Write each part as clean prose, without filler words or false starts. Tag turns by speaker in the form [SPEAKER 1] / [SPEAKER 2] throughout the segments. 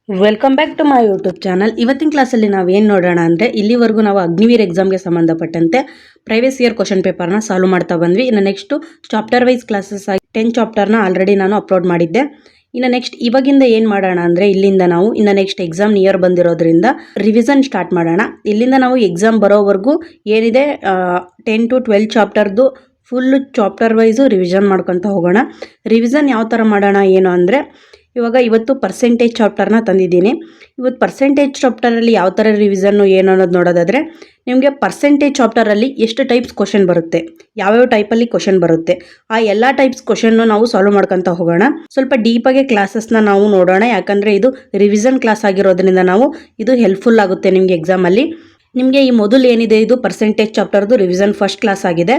[SPEAKER 1] Welcome back to my YouTube channel. ಇವತ್ತಿನ ಕ್ಲಾಸಲ್ಲಿ ನಾವು ಏನು ನೋಡೋಣ ಅಂದರೆ, ಇಲ್ಲಿವರೆಗೂ ನಾವು ಅಗ್ನಿವೀರ್ ಎಕ್ಸಾಮ್ಗೆ ಸಂಬಂಧಪಟ್ಟಂತೆ ಪ್ರಿವಿಯಸ್ ಇಯರ್ ಕ್ವಶನ್ ಪೇಪರ್ನ ಸಾಲ್ವ್ ಮಾಡ್ತಾ ಬಂದ್ವಿ. ಇನ್ನು ನೆಕ್ಸ್ಟು ಚಾಪ್ಟರ್ ವೈಸ್ ಕ್ಲಾಸಸ್ ಆಗಿ 10 ಚಾಪ್ಟರ್ನ ಆಲ್ರೆಡಿ ನಾನು ಅಪ್ಲೋಡ್ ಮಾಡಿದ್ದೆ. ಇನ್ನು ನೆಕ್ಸ್ಟ್ ಇವಾಗಿಂದ ಏನು ಮಾಡೋಣ ಅಂದರೆ, ಇಲ್ಲಿಂದ ನಾವು ಇನ್ನು ನೆಕ್ಸ್ಟ್ ಎಕ್ಸಾಮ್ ನಿಯರ್ ಬಂದಿರೋದ್ರಿಂದ ರಿವಿಷನ್ ಸ್ಟಾರ್ಟ್ ಮಾಡೋಣ. ಇಲ್ಲಿಂದ ನಾವು ಎಕ್ಸಾಮ್ ಬರೋವರೆಗೂ ಏನಿದೆ 10 to 12 ಚಾಪ್ಟರ್ದು ಫುಲ್ಲು ಚಾಪ್ಟರ್ ವೈಸು ರಿವಿಷನ್ ಮಾಡ್ಕೊತ ಹೋಗೋಣ. ರಿವಿಷನ್ ಯಾವ ಥರ ಮಾಡೋಣ ಏನು ಅಂದರೆ, ಇವತ್ತು ಪರ್ಸೆಂಟೇಜ್ ಚಾಪ್ಟರ್ನ ತಂದಿದ್ದೀನಿ. ಇವತ್ತು ಪರ್ಸೆಂಟೇಜ್ ಚಾಪ್ಟರಲ್ಲಿ ಯಾವ ಥರ ರಿವಿಷನ್ನು ಏನು ಅನ್ನೋದು ನೋಡೋದಾದರೆ, ನಿಮಗೆ ಪರ್ಸೆಂಟೇಜ್ ಚಾಪ್ಟರಲ್ಲಿ ಎಷ್ಟು ಟೈಪ್ಸ್ ಕ್ವಶನ್ ಬರುತ್ತೆ, ಯಾವ್ಯಾವ ಟೈಪಲ್ಲಿ ಕ್ವಶನ್ ಬರುತ್ತೆ, ಆ ಎಲ್ಲ ಟೈಪ್ಸ್ ಕ್ವಶನ್ನು ನಾವು ಸಾಲ್ವ್ ಮಾಡ್ಕೊತ ಹೋಗೋಣ. ಸ್ವಲ್ಪ ಡೀಪಾಗಿ ಕ್ಲಾಸಸ್ನ ನಾವು ನೋಡೋಣ, ಯಾಕಂದರೆ ಇದು ರಿವಿಷನ್ ಕ್ಲಾಸ್ ಆಗಿರೋದ್ರಿಂದ ಇದು ಹೆಲ್ಪ್ಫುಲ್ ಆಗುತ್ತೆ ನಿಮಗೆ ಎಕ್ಸಾಮಲ್ಲಿ. ನಿಮಗೆ ಈ ಮೊದಲು ಏನಿದೆ ಇದು ಪರ್ಸೆಂಟೇಜ್ ಚಾಪ್ಟರ್ದು ರಿವಿಷನ್ ಫಸ್ಟ್ ಕ್ಲಾಸ್ ಆಗಿದೆ.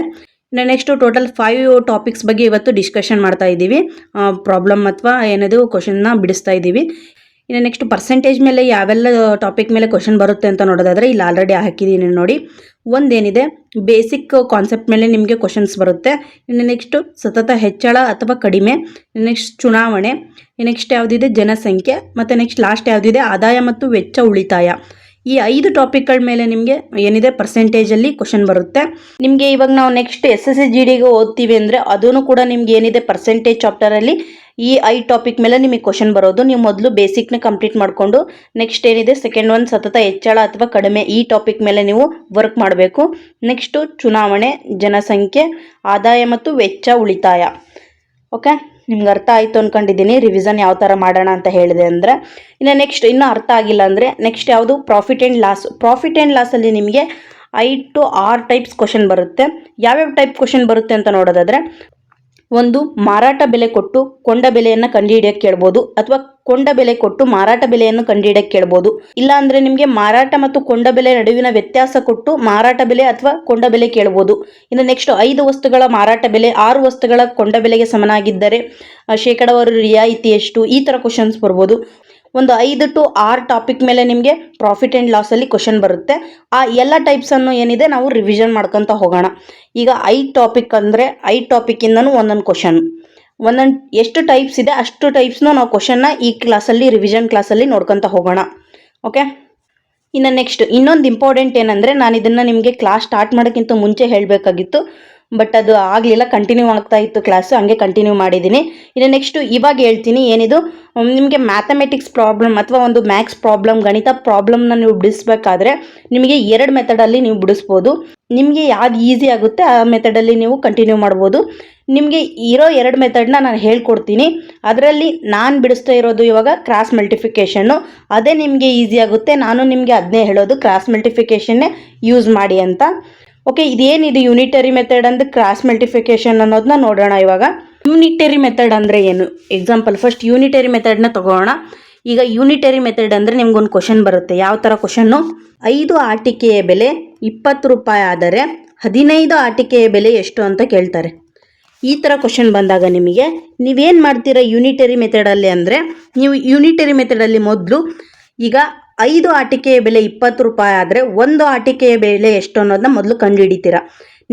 [SPEAKER 1] ಇನ್ನು ನೆಕ್ಸ್ಟು ಟೋಟಲ್ 5 ಟಾಪಿಕ್ಸ್ ಬಗ್ಗೆ ಇವತ್ತು ಡಿಸ್ಕಷನ್ ಮಾಡ್ತಾ ಇದ್ದೀವಿ. ಪ್ರಾಬ್ಲಮ್ ಅಥವಾ ಏನದು ಕ್ವಶನ್ನ ಬಿಡಿಸ್ತಾ ಇದ್ದೀವಿ. ಇನ್ನು ನೆಕ್ಸ್ಟ್ ಪರ್ಸೆಂಟೇಜ್ ಮೇಲೆ ಯಾವೆಲ್ಲ ಟಾಪಿಕ್ ಮೇಲೆ ಕ್ವಶನ್ ಬರುತ್ತೆ ಅಂತ ನೋಡೋದಾದರೆ ಇಲ್ಲಿ ಆಲ್ರೆಡಿ ಹಾಕಿದ್ದೀನಿ ನೋಡಿ. ಒಂದೇನಿದೆ ಬೇಸಿಕ್ ಕಾನ್ಸೆಪ್ಟ್ ಮೇಲೆ ನಿಮಗೆ ಕ್ವಶನ್ಸ್ ಬರುತ್ತೆ. ಇನ್ನು ನೆಕ್ಸ್ಟು ಸತತ ಹೆಚ್ಚಳ ಅಥವಾ ಕಡಿಮೆ, ನೆಕ್ಸ್ಟ್ ಚುನಾವಣೆ, ನೆಕ್ಸ್ಟ್ ಯಾವುದಿದೆ ಜನಸಂಖ್ಯೆ, ಮತ್ತು ನೆಕ್ಸ್ಟ್ ಲಾಸ್ಟ್ ಯಾವುದಿದೆ ಆದಾಯ ಮತ್ತು ವೆಚ್ಚ ಉಳಿತಾಯ. ಈ 5 ಟಾಪಿಕ್ಗಳ ಮೇಲೆ ನಿಮಗೆ ಏನಿದೆ ಪರ್ಸೆಂಟೇಜಲ್ಲಿ ಕ್ವಶನ್ ಬರುತ್ತೆ. ನಿಮಗೆ ಇವಾಗ ನಾವು ನೆಕ್ಸ್ಟ್ SSC-GDಗೆ ಓದ್ತೀವಿ ಅಂದರೆ ಅದೂ ಕೂಡ ನಿಮ್ಗೆ ಏನಿದೆ ಪರ್ಸೆಂಟೇಜ್ ಚಾಪ್ಟರಲ್ಲಿ ಈ 5 ಟಾಪಿಕ್ ಮೇಲೆ ನಿಮಗೆ ಕ್ವಶನ್ ಬರೋದು. ನೀವು ಮೊದಲು ಬೇಸಿಕ್ನ ಕಂಪ್ಲೀಟ್ ಮಾಡಿಕೊಂಡು ನೆಕ್ಸ್ಟ್ ಏನಿದೆ ಸೆಕೆಂಡ್ ಒನ್ ಸತತ ಹೆಚ್ಚಳ ಅಥವಾ ಕಡಿಮೆ ಈ ಟಾಪಿಕ್ ಮೇಲೆ ನೀವು ವರ್ಕ್ ಮಾಡಬೇಕು. ನೆಕ್ಸ್ಟು ಚುನಾವಣೆ, ಜನಸಂಖ್ಯೆ, ಆದಾಯ ಮತ್ತು ವೆಚ್ಚ ಉಳಿತಾಯ. ಓಕೆ, ನಿಮ್ಗೆ ಅರ್ಥ ಆಯಿತು ಅಂದ್ಕೊಂಡಿದ್ದೀನಿ ರಿವಿಷನ್ ಯಾವ ಥರ ಮಾಡೋಣ ಅಂತ ಹೇಳಿದೆ ಅಂದರೆ. ಇನ್ನು ನೆಕ್ಸ್ಟ್ ಇನ್ನೂ ಅರ್ಥ ಆಗಿಲ್ಲ ಅಂದರೆ ನೆಕ್ಸ್ಟ್ ಯಾವುದು profit and loss. Profit and ಲಾಸಲ್ಲಿ ನಿಮಗೆ 5 to 6 ಟೈಪ್ಸ್ ಕ್ವಶನ್ ಬರುತ್ತೆ. ಯಾವ್ಯಾವ ಟೈಪ್ ಕ್ವಶನ್ ಬರುತ್ತೆ ಅಂತ ನೋಡೋದಾದರೆ, ಒಂದು ಮಾರಾಟ ಬೆಲೆ ಕೊಟ್ಟು ಕೊಂಡ ಬೆಲೆಯನ್ನು ಕಂಡುಹಿಡಿಯೋಕ್ಕೆ ಕೇಳ್ಬೋದು, ಅಥವಾ ಕೊಂಡ ಬೆಲೆ ಕೊಟ್ಟು ಮಾರಾಟ ಬೆಲೆಯನ್ನು ಕಂಡುಹಿಡಿಯೋಕ್ಕೆ ಕೇಳ್ಬೋದು. ಇಲ್ಲ ಅಂದರೆ ನಿಮಗೆ ಮಾರಾಟ ಮತ್ತು ಕೊಂಡ ಬೆಲೆ ನಡುವಿನ ವ್ಯತ್ಯಾಸ ಕೊಟ್ಟು ಮಾರಾಟ ಬೆಲೆ ಅಥವಾ ಕೊಂಡ ಬೆಲೆ ಕೇಳ್ಬೋದು. ಇನ್ನು ನೆಕ್ಸ್ಟ್ 5 ವಸ್ತುಗಳ ಮಾರಾಟ ಬೆಲೆ 6 ವಸ್ತುಗಳ ಕೊಂಡ ಬೆಲೆಗೆ ಸಮನಾಗಿದ್ದರೆ ಶೇಕಡಾವಾರು ರಿಯಾಯಿತಿ ಎಷ್ಟು, ಈ ಥರ ಕ್ವಶನ್ಸ್ ಬರ್ಬೋದು. ಒಂದು 5 to 6 ಟಾಪಿಕ್ ಮೇಲೆ ನಿಮಗೆ ಪ್ರಾಫಿಟ್ ಆ್ಯಂಡ್ ಲಾಸಲ್ಲಿ ಕ್ವಶನ್ ಬರುತ್ತೆ. ಆ ಎಲ್ಲ ಟೈಪ್ಸನ್ನು ಏನಿದೆ ನಾವು ರಿವಿಷನ್ ಮಾಡ್ಕೊತ ಹೋಗೋಣ. ಈಗ 5 ಟಾಪಿಕ್ ಅಂದರೆ 5 ಟಾಪಿಕ್ಕಿಂದನೂ ಒಂದೊಂದು ಕ್ವಶನ್, ಒಂದೊಂದು ಎಷ್ಟು ಟೈಪ್ಸ್ ಇದೆ ಅಷ್ಟು ಟೈಪ್ಸ್ನು ನಾವು ಕ್ವಶನ್ನ ಈ ಕ್ಲಾಸಲ್ಲಿ ರಿವಿಷನ್ ಕ್ಲಾಸಲ್ಲಿ ನೋಡ್ಕೊತ ಹೋಗೋಣ. ಓಕೆ, ಇನ್ನು ನೆಕ್ಸ್ಟ್ ಇನ್ನೊಂದು ಇಂಪಾರ್ಟೆಂಟ್ ಏನಂದರೆ, ನಾನು ಇದನ್ನು ನಿಮಗೆ ಕ್ಲಾಸ್ ಸ್ಟಾರ್ಟ್ ಮಾಡೋಕ್ಕಿಂತ ಮುಂಚೆ ಹೇಳಬೇಕಾಗಿತ್ತು, ಬಟ್ ಅದು ಆಗಲಿಲ್ಲ, ಕಂಟಿನ್ಯೂ ಆಗ್ತಾ ಇತ್ತು ಕ್ಲಾಸು, ಹಂಗೆ ಕಂಟಿನ್ಯೂ ಮಾಡಿದ್ದೀನಿ. ಇನ್ನು ನೆಕ್ಸ್ಟು ಇವಾಗ ಹೇಳ್ತೀನಿ ಏನಿದು ನಿಮಗೆ ಮ್ಯಾಥಮೆಟಿಕ್ಸ್ ಪ್ರಾಬ್ಲಮ್ ಅಥವಾ ಒಂದು ಮ್ಯಾಥ್ಸ್ ಪ್ರಾಬ್ಲಮ್, ಗಣಿತ ಪ್ರಾಬ್ಲಮ್ನ ನೀವು ಬಿಡಿಸ್ಬೇಕಾದ್ರೆ ನಿಮಗೆ 2 ಮೆಥಡಲ್ಲಿ ನೀವು ಬಿಡಿಸ್ಬೋದು. ನಿಮಗೆ ಯಾವ್ದು ಈಸಿ ಆಗುತ್ತೆ ಆ ಮೆಥಡಲ್ಲಿ ನೀವು ಕಂಟಿನ್ಯೂ ಮಾಡ್ಬೋದು. ನಿಮಗೆ ಇರೋ 2 ಮೆಥಡ್ನ ನಾನು ಹೇಳ್ಕೊಡ್ತೀನಿ. ಅದರಲ್ಲಿ ನಾನು ಬಿಡಿಸ್ತಾ ಇರೋದು ಇವಾಗ ಕ್ರಾಸ್ ಮಲ್ಟಿಫಿಕೇಷನ್ನು, ಅದೇ ನಿಮಗೆ ಈಸಿ ಆಗುತ್ತೆ. ನಾನು ನಿಮಗೆ ಅದನ್ನೇ ಹೇಳೋದು, ಕ್ರಾಸ್ ಮಲ್ಟಿಫಿಕೇಷನ್ನೇ ಯೂಸ್ ಮಾಡಿ ಅಂತ. ಓಕೆ, ಇದೇನಿದೆ ಯೂನಿಟರಿ ಮೆಥಡ್ ಅಂದರೆ ಕ್ರಾಸ್ ಮಲ್ಟಿಫಿಕೇಷನ್ ಅನ್ನೋದನ್ನ ನೋಡೋಣ. ಇವಾಗ ಯೂನಿಟರಿ ಮೆಥಡ್ ಅಂದರೆ ಏನು, ಎಕ್ಸಾಂಪಲ್ ಫಸ್ಟ್ ಯೂನಿಟರಿ ಮೆಥಡ್ನ ತಗೋಣ. ಈಗ ಯೂನಿಟರಿ ಮೆಥಡ್ ಅಂದರೆ ನಿಮ್ಗೊಂದು ಕ್ವಶನ್ ಬರುತ್ತೆ. ಯಾವ ಥರ ಕ್ವಶನ್ನು, 5 ಆಟಿಕೆಯ ಬೆಲೆ 20 ರೂಪಾಯಿ ಆದರೆ 15 ಆಟಿಕೆಯ ಬೆಲೆ ಎಷ್ಟು ಅಂತ ಕೇಳ್ತಾರೆ. ಈ ಥರ ಕ್ವಶನ್ ಬಂದಾಗ ನೀವೇನು ಮಾಡ್ತೀರಾ ಯೂನಿಟರಿ ಮೆಥಡಲ್ಲಿ ಅಂದರೆ, ನೀವು ಯೂನಿಟರಿ ಮೆಥಡಲ್ಲಿ ಮೊದಲು ಈಗ 5 ಆಟಿಕೆಯ ಬೆಲೆ 20 ರೂಪಾಯಿ ಆದರೆ 1 ಆಟಿಕೆಯ ಬೆಲೆ ಎಷ್ಟು ಅನ್ನೋದನ್ನ ಮೊದಲು ಕಂಡುಹಿಡಿತೀರಾ.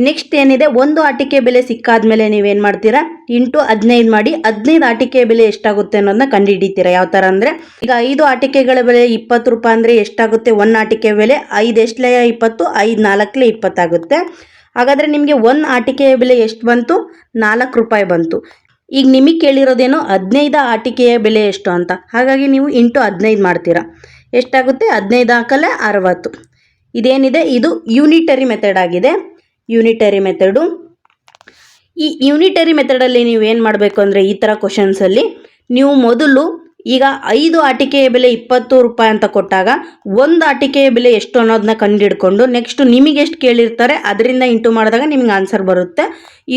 [SPEAKER 1] ನೆಕ್ಸ್ಟ್ ಏನಿದೆ, 1 ಆಟಿಕೆ ಬೆಲೆ ಸಿಕ್ಕಾದ್ಮೇಲೆ ನೀವೇನು ಮಾಡ್ತೀರಾ, ಇಂಟು 15 ಮಾಡಿ 15 ಆಟಿಕೆಯ ಬೆಲೆ ಎಷ್ಟಾಗುತ್ತೆ ಅನ್ನೋದನ್ನ ಕಂಡುಹಿಡಿತೀರಾ. ಯಾವ ಥರ ಅಂದರೆ, ಈಗ 5 ಆಟಿಕೆಗಳ ಬೆಲೆ 20 ರೂಪಾಯಿ ಅಂದರೆ ಎಷ್ಟಾಗುತ್ತೆ, 1 ಆಟಿಕೆ ಬೆಲೆ 5 ಎಷ್ಟಲೇ 20, 5 4ಲೇ 20 ಆಗುತ್ತೆ. ಹಾಗಾದರೆ ನಿಮಗೆ 1 ಆಟಿಕೆಯ ಬೆಲೆ ಎಷ್ಟು ಬಂತು, 4 ರೂಪಾಯಿ ಬಂತು. ಈಗ ನಿಮಗೆ ಕೇಳಿರೋದೇನು 15 ಆಟಿಕೆಯ ಬೆಲೆ ಎಷ್ಟು ಅಂತ, ಹಾಗಾಗಿ ನೀವು ಇಂಟು 15 ಮಾಡ್ತೀರಾ. ಎಷ್ಟಾಗುತ್ತೆ, 15 ಹಾಕಲ್ಲೇ 60. ಇದೇನಿದೆ ಇದು ಯೂನಿಟರಿ ಮೆಥಡ್ ಆಗಿದೆ. ಯೂನಿಟರಿ ಮೆಥಡು, ಈ ಯೂನಿಟರಿ ಮೆಥಡಲ್ಲಿ ನೀವು ಏನು ಮಾಡಬೇಕು ಅಂದರೆ, ಈ ಥರ ಕ್ವಶನ್ಸಲ್ಲಿ ನೀವು ಮೊದಲು ಈಗ 5 ಆಟಿಕೆಯ ಬೆಲೆ 20 ರೂಪಾಯಿ ಅಂತ ಕೊಟ್ಟಾಗ 1 ಆಟಿಕೆಯ ಬೆಲೆ ಎಷ್ಟು ಅನ್ನೋದನ್ನ ಕಂಡುಹಿಡ್ಕೊಂಡು ನೆಕ್ಸ್ಟ್ ನಿಮಗೆ ಎಷ್ಟು ಕೇಳಿರ್ತಾರೆ ಅದರಿಂದ ಇಂಟು ಮಾಡಿದಾಗ ನಿಮ್ಗೆ ಆನ್ಸರ್ ಬರುತ್ತೆ.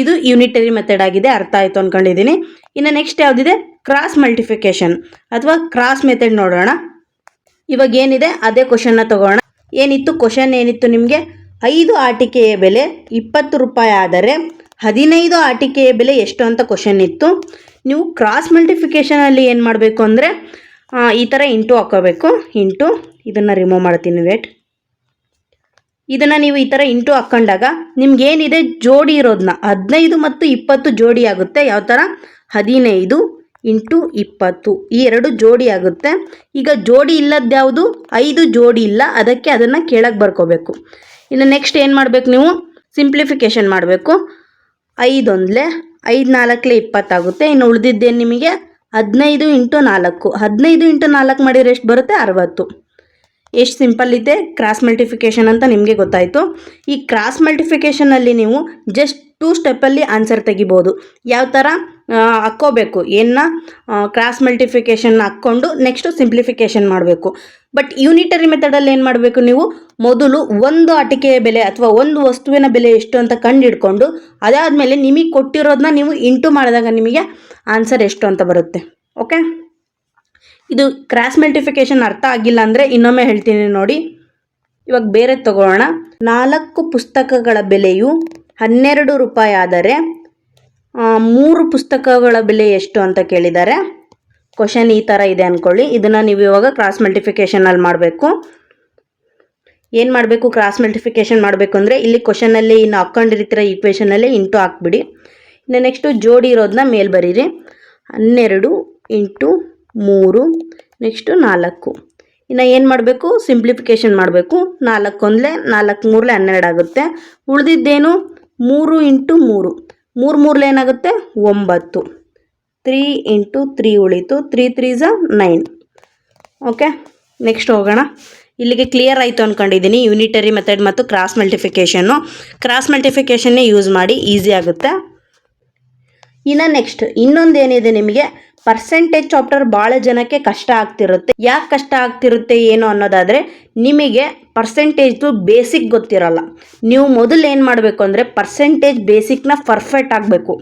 [SPEAKER 1] ಇದು ಯೂನಿಟರಿ ಮೆಥಡ್ ಆಗಿದೆ. ಅರ್ಥ ಆಯಿತು ಅಂದ್ಕೊಂಡಿದ್ದೀನಿ. ಇನ್ನು ನೆಕ್ಸ್ಟ್ ಯಾವುದಿದೆ, ಕ್ರಾಸ್ ಮಲ್ಟಿಫಿಕೇಷನ್ ಅಥವಾ ಕ್ರಾಸ್ ಮೆಥಡ್ ನೋಡೋಣ. ಇವಾಗ ಏನಿದೆ ಅದೇ ಕ್ವಶನ್ನ ತಗೋಣ. ಏನಿತ್ತು ಕ್ವಶನ್, ಏನಿತ್ತು ನಿಮಗೆ 5 ಆಟಿಕೆಯ ಬೆಲೆ 20 ರೂಪಾಯಿ ಆದರೆ 15 ಆಟಿಕೆಯ ಬೆಲೆ ಎಷ್ಟು ಅಂತ ಕ್ವಶನ್ ಇತ್ತು. ನೀವು ಕ್ರಾಸ್ ಮಲ್ಟಿಫಿಕೇಷನಲ್ಲಿ ಏನು ಮಾಡಬೇಕು ಅಂದರೆ, ಈ ಥರ ಇಂಟು ಹಾಕೋಬೇಕು. ಇಂಟು ಇದನ್ನು ರಿಮೂವ್ ಮಾಡ್ತೀನಿ, ವೇಟ್. ಇದನ್ನು ನೀವು ಈ ಥರ ಇಂಟು ಹಾಕ್ಕೊಂಡಾಗ ನಿಮ್ಗೇನಿದೆ ಜೋಡಿ ಇರೋದನ್ನ 15 ಮತ್ತು 20 ಜೋಡಿ ಆಗುತ್ತೆ. ಯಾವ ಥರ, 15 ಇಂಟು 20 ಈ ಎರಡು ಜೋಡಿ ಆಗುತ್ತೆ. ಈಗ ಜೋಡಿ ಇಲ್ಲದ್ಯಾವುದು 5 ಜೋಡಿ ಇಲ್ಲ, ಅದಕ್ಕೆ ಅದನ್ನು ಕೆಳಗೆ ಬರ್ಕೋಬೇಕು. ಇನ್ನು ನೆಕ್ಸ್ಟ್ ಏನು ಮಾಡಬೇಕು, ನೀವು ಸಿಂಪ್ಲಿಫಿಕೇಷನ್ ಮಾಡಬೇಕು. 5 ಒಂದಲೇ 5 4 20 ಆಗುತ್ತೆ. ಇನ್ನು ಉಳಿದಿದ್ದೇನು ನಿಮಗೆ 15 ಇಂಟು 4. 15 ಇಂಟು 4 ಮಾಡಿದರೆ ಎಷ್ಟು ಬರುತ್ತೆ 60. ಎಷ್ಟು ಸಿಂಪಲ್ ಇದೆ ಕ್ರಾಸ್ ಮಲ್ಟಿಫಿಕೇಷನ್ ಅಂತ ನಿಮಗೆ ಗೊತ್ತಾಯಿತು. ಈ ಕ್ರಾಸ್ ಮಲ್ಟಿಫಿಕೇಷನಲ್ಲಿ ನೀವು ಜಸ್ಟ್ 2 ಸ್ಟೆಪ್ಪಲ್ಲಿ ಆನ್ಸರ್ ತೆಗಿಬೋದು. ಯಾವ ಥರ ಹಾಕ್ಕೋಬೇಕು, ಏನ ಕ್ರಾಸ್ ಮಲ್ಟಿಫಿಕೇಷನ್ನ ಹಾಕ್ಕೊಂಡು ನೆಕ್ಸ್ಟು ಸಿಂಪ್ಲಿಫಿಕೇಷನ್ ಮಾಡಬೇಕು. ಬಟ್ ಯೂನಿಟರಿ ಮೆಥಡಲ್ಲಿ ಏನು ಮಾಡಬೇಕು, ನೀವು ಮೊದಲು ಒಂದು ಆಟಿಕೆಯ ಬೆಲೆ ಅಥವಾ ಒಂದು ವಸ್ತುವಿನ ಬೆಲೆ ಎಷ್ಟು ಅಂತ ಕಂಡುಹಿಡ್ಕೊಂಡು ಅದಾದಮೇಲೆ ನಿಮಗೆ ಕೊಟ್ಟಿರೋದನ್ನ ನೀವು ಇಂಟು ಮಾಡಿದಾಗ ನಿಮಗೆ ಆನ್ಸರ್ ಎಷ್ಟು ಅಂತ ಬರುತ್ತೆ. ಓಕೆ, ಇದು ಕ್ರಾಸ್ ಮಲ್ಟಿಫಿಕೇಷನ್ ಅರ್ಥ ಆಗಿಲ್ಲ ಅಂದರೆ ಇನ್ನೊಮ್ಮೆ ಹೇಳ್ತೀನಿ ನೋಡಿ. ಇವಾಗ ಬೇರೆ ತಗೋಣ. 4 ಪುಸ್ತಕಗಳ ಬೆಲೆಯು 12 ರೂಪಾಯಿ ಆದರೆ 3 ಪುಸ್ತಕಗಳ ಬೆಲೆ ಎಷ್ಟು ಅಂತ ಕೇಳಿದ್ದಾರೆ. ಕ್ವಶನ್ ಈ ಥರ ಇದೆ ಅಂದ್ಕೊಳ್ಳಿ. ಇದನ್ನು ನೀವು ಇವಾಗ ಕ್ರಾಸ್ ಮಲ್ಟಿಫಿಕೇಷನಲ್ಲಿ ಮಾಡಬೇಕು. ಏನು ಮಾಡಬೇಕು, ಕ್ರಾಸ್ ಮಲ್ಟಿಫಿಕೇಷನ್ ಮಾಡಬೇಕು ಅಂದರೆ ಇಲ್ಲಿ ಕ್ವಶನಲ್ಲಿ ಇನ್ನು ಹಾಕ್ಕೊಂಡಿರ್ತೀರ ಈಕ್ವೇಷನಲ್ಲಿ ಇಂಟು ಹಾಕ್ಬಿಡಿ. ಇನ್ನು ನೆಕ್ಸ್ಟು ಜೋಡಿ ಇರೋದನ್ನ ಮೇಲೆ ಬರೀರಿ. 12 ಇಂಟು 3 ನೆಕ್ಸ್ಟು 4. ಇನ್ನು ಏನು ಮಾಡಬೇಕು, ಸಿಂಪ್ಲಿಫಿಕೇಷನ್ ಮಾಡಬೇಕು. 4 ಒಂದಲೇ 4 3 12 ಆಗುತ್ತೆ. ಉಳಿದಿದ್ದೇನು 3 ಇಂಟು 3 3 3 ಏನಾಗುತ್ತೆ 9. 3 ಇಂಟು 3 ಉಳಿತು. 3 3 9. ಓಕೆ, ನೆಕ್ಸ್ಟ್ ಹೋಗೋಣ. ಇಲ್ಲಿಗೆ ಕ್ಲಿಯರ್ ಆಯಿತು ಅಂದ್ಕೊಂಡಿದ್ದೀನಿ ಯೂನಿಟರಿ ಮೆಥಡ್ ಮತ್ತು ಕ್ರಾಸ್ ಮಲ್ಟಿಫಿಕೇಷನ್ನು. ಕ್ರಾಸ್ ಮಲ್ಟಿಫಿಕೇಷನ್ನೇ ಯೂಸ್ ಮಾಡಿ, ಈಸಿ ಆಗುತ್ತೆ. ಇನ್ನು ನೆಕ್ಸ್ಟ್ ಇನ್ನೊಂದು ಏನಿದೆ, ನಿಮಗೆ ಪರ್ಸೆಂಟೇಜ್ ಚಾಪ್ಟರ್ ಭಾಳ ಜನಕ್ಕೆ ಕಷ್ಟ ಆಗ್ತಿರುತ್ತೆ. ಯಾಕೆ ಕಷ್ಟ ಆಗ್ತಿರುತ್ತೆ ಏನು ಅನ್ನೋದಾದರೆ, ನಿಮಗೆ ಪರ್ಸೆಂಟೇಜ್ದು ಬೇಸಿಕ್ ಗೊತ್ತಿರಲ್ಲ. ನೀವು ಮೊದಲು ಏನು ಮಾಡಬೇಕು ಅಂದರೆ ಪರ್ಸೆಂಟೇಜ್ ಬೇಸಿಕ್ನ ಪರ್ಫೆಕ್ಟ್ ಆಗಬೇಕು.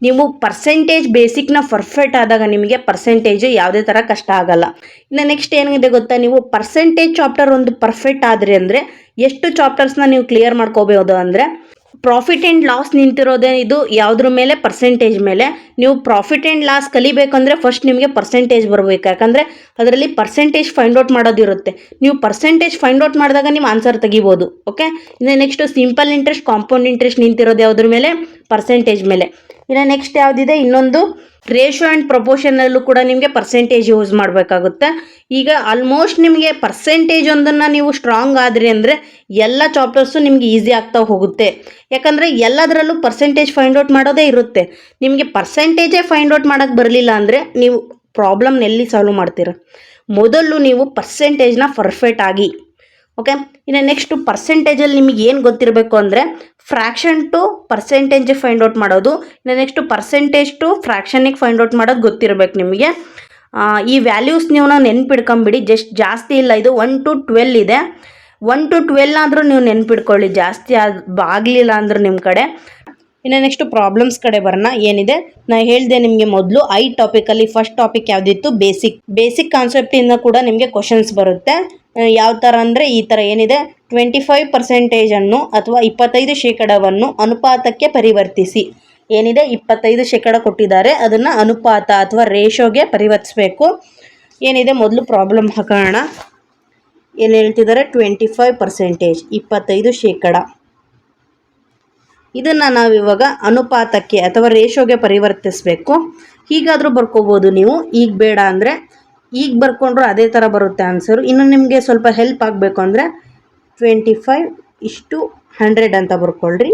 [SPEAKER 1] ನೀವು ಪರ್ಸೆಂಟೇಜ್ ಬೇಸಿಕ್ನ ಪರ್ಫೆಕ್ಟ್ ಆದಾಗ ನಿಮಗೆ ಪರ್ಸೆಂಟೇಜ್ ಯಾವುದೇ ಥರ ಕಷ್ಟ ಆಗಲ್ಲ. ಇನ್ನು ನೆಕ್ಸ್ಟ್ ಏನಿದೆ ಗೊತ್ತಾ, ನೀವು ಪರ್ಸೆಂಟೇಜ್ ಚಾಪ್ಟರ್ ಒಂದು ಪರ್ಫೆಕ್ಟ್ ಆದರೆ ಅಂದರೆ ಎಷ್ಟು ಚಾಪ್ಟರ್ಸ್ನ ನೀವು ಕ್ಲಿಯರ್ ಮಾಡ್ಕೋಬೋದು ಅಂದರೆ, ಪ್ರಾಫಿಟ್ ಆ್ಯಂಡ್ ಲಾಸ್ ನಿಂತಿರೋದೇ ಇದು ಯಾವುದ್ರ ಮೇಲೆ, ಪರ್ಸೆಂಟೇಜ್ ಮೇಲೆ. ನೀವು ಪ್ರಾಫಿಟ್ ಆ್ಯಂಡ್ ಲಾಸ್ ಕಲಿಬೇಕಂದ್ರೆ ಫಸ್ಟ್ ನಿಮಗೆ ಪರ್ಸೆಂಟೇಜ್ ಬರಬೇಕು. ಯಾಕಂದರೆ ಅದರಲ್ಲಿ ಪರ್ಸೆಂಟೇಜ್ ಫೈಂಡ್ ಔಟ್ ಮಾಡೋದಿರುತ್ತೆ. ನೀವು ಪರ್ಸೆಂಟೇಜ್ ಫೈಂಡ್ ಔಟ್ ಮಾಡಿದಾಗ ನೀವು ಆನ್ಸರ್ ತೆಗಿಬೋದು. ಓಕೆ, ಇನ್ನು next simple interest, compound interest ನಿಂತಿರೋದು ಯಾವುದ್ರ ಮೇಲೆ, ಪರ್ಸೆಂಟೇಜ್ ಮೇಲೆ. ಇನ್ನು ನೆಕ್ಸ್ಟ್ ಯಾವುದಿದೆ, ಇನ್ನೊಂದು ರೇಷೋ ಆ್ಯಂಡ್ ಪ್ರಪೋರ್ಷನಲ್ಲೂ ಕೂಡ ನಿಮಗೆ ಪರ್ಸೆಂಟೇಜ್ ಯೂಸ್ ಮಾಡಬೇಕಾಗುತ್ತೆ. ಈಗ ಆಲ್ಮೋಸ್ಟ್ ನಿಮಗೆ ಪರ್ಸೆಂಟೇಜ್ ಒಂದನ್ನು ನೀವು ಸ್ಟ್ರಾಂಗ್ ಆದ್ರಿ ಅಂದರೆ ಎಲ್ಲ ಚಾಪ್ಟರ್ಸು ನಿಮಗೆ ಈಸಿ ಆಗ್ತಾ ಹೋಗುತ್ತೆ. ಯಾಕಂದರೆ ಎಲ್ಲದರಲ್ಲೂ ಪರ್ಸೆಂಟೇಜ್ ಫೈಂಡ್ ಔಟ್ ಮಾಡೋದೇ ಇರುತ್ತೆ. ನಿಮಗೆ ಪರ್ಸೆಂಟೇಜೇ ಫೈಂಡ್ ಔಟ್ ಮಾಡೋಕ್ಕೆ ಬರಲಿಲ್ಲ ಅಂದರೆ ನೀವು ಪ್ರಾಬ್ಲಮ್ನ ಎಲ್ಲಿ ಸಾಲ್ವ್ ಮಾಡ್ತೀರ. ಮೊದಲು ನೀವು ಪರ್ಸೆಂಟೇಜ್ನ ಪರ್ಫೆಕ್ಟ್ ಆಗಿ. ಓಕೆ, ಇನ್ನು ನೆಕ್ಸ್ಟು ಪರ್ಸೆಂಟೇಜಲ್ಲಿ ನಿಮಗೆ ಏನು ಗೊತ್ತಿರಬೇಕು ಅಂದರೆ fraction to percentage find out ಮಾಡೋದು, ಇನ್ನು ನೆಕ್ಸ್ಟು ಪರ್ಸೆಂಟೇಜ್ ಟು ಫ್ರ್ಯಾಕ್ಷನಿಗೆ ಫೈಂಡ್ ಔಟ್ ಮಾಡೋದು ಗೊತ್ತಿರಬೇಕು ನಿಮಗೆ. ಈ ವ್ಯಾಲ್ಯೂಸ್ ನೀವು ನೆನ್ಪಿಡ್ಕೊಂಬಿಡಿ. ಜಾಸ್ತಿ ಇಲ್ಲ, ಇದು 1 to 12 ಇದೆ. 1 to 12 ಆದರೂ ನೀವು ನೆನ್ಪಿಡ್ಕೊಳ್ಳಿ, ಜಾಸ್ತಿ ಆಗಲಿಲ್ಲ ಅಂದ್ರೆ ನಿಮ್ಮ ಕಡೆ. ಇನ್ನು ನೆಕ್ಸ್ಟು ಪ್ರಾಬ್ಲಮ್ಸ್ ಕಡೆ ಬರೋಣ. ಏನಿದೆ ನಾನು ಹೇಳಿದೆ ನಿಮಗೆ ಮೊದಲು 5 ಟಾಪಿಕಲ್ಲಿ ಫಸ್ಟ್ ಟಾಪಿಕ್ ಯಾವುದಿತ್ತು, ಬೇಸಿಕ್ ಕಾನ್ಸೆಪ್ಟಿಂದ ಕೂಡ ನಿಮಗೆ ಕ್ವಶನ್ಸ್ ಬರುತ್ತೆ. ಯಾವ ಥರ ಅಂದರೆ ಈ ಥರ ಏನಿದೆ, 25% ಅಥವಾ 25% ಅನುಪಾತಕ್ಕೆ ಪರಿವರ್ತಿಸಿ. ಏನಿದೆ 25% ಕೊಟ್ಟಿದ್ದಾರೆ, ಅದನ್ನು ಅನುಪಾತ ಅಥವಾ ರೇಷೋಗೆ ಪರಿವರ್ತಿಸಬೇಕು. ಏನಿದೆ ಮೊದಲು ಪ್ರಾಬ್ಲಮ್ ಹಾಕೋಣ. ಏನು ಹೇಳ್ತಿದ್ದಾರೆ, 25% 25%. ಇದನ್ನು ನಾವಿವಾಗ ಅನುಪಾತಕ್ಕೆ ಅಥವಾ ರೇಷೋಗೆ ಪರಿವರ್ತಿಸಬೇಕು. ಹೀಗಾದರೂ ಬರ್ಕೋಬೋದು ನೀವು, ಈಗ ಬೇಡ ಅಂದರೆ ಈಗ ಬರ್ಕೊಂಡ್ರು ಅದೇ ಥರ ಬರುತ್ತೆ ಆನ್ಸರು. ಇನ್ನು ನಿಮಗೆ ಸ್ವಲ್ಪ ಹೆಲ್ಪ್ ಆಗಬೇಕು ಅಂದರೆ 25:100 ಅಂತ ಬರ್ಕೊಳ್ರಿ.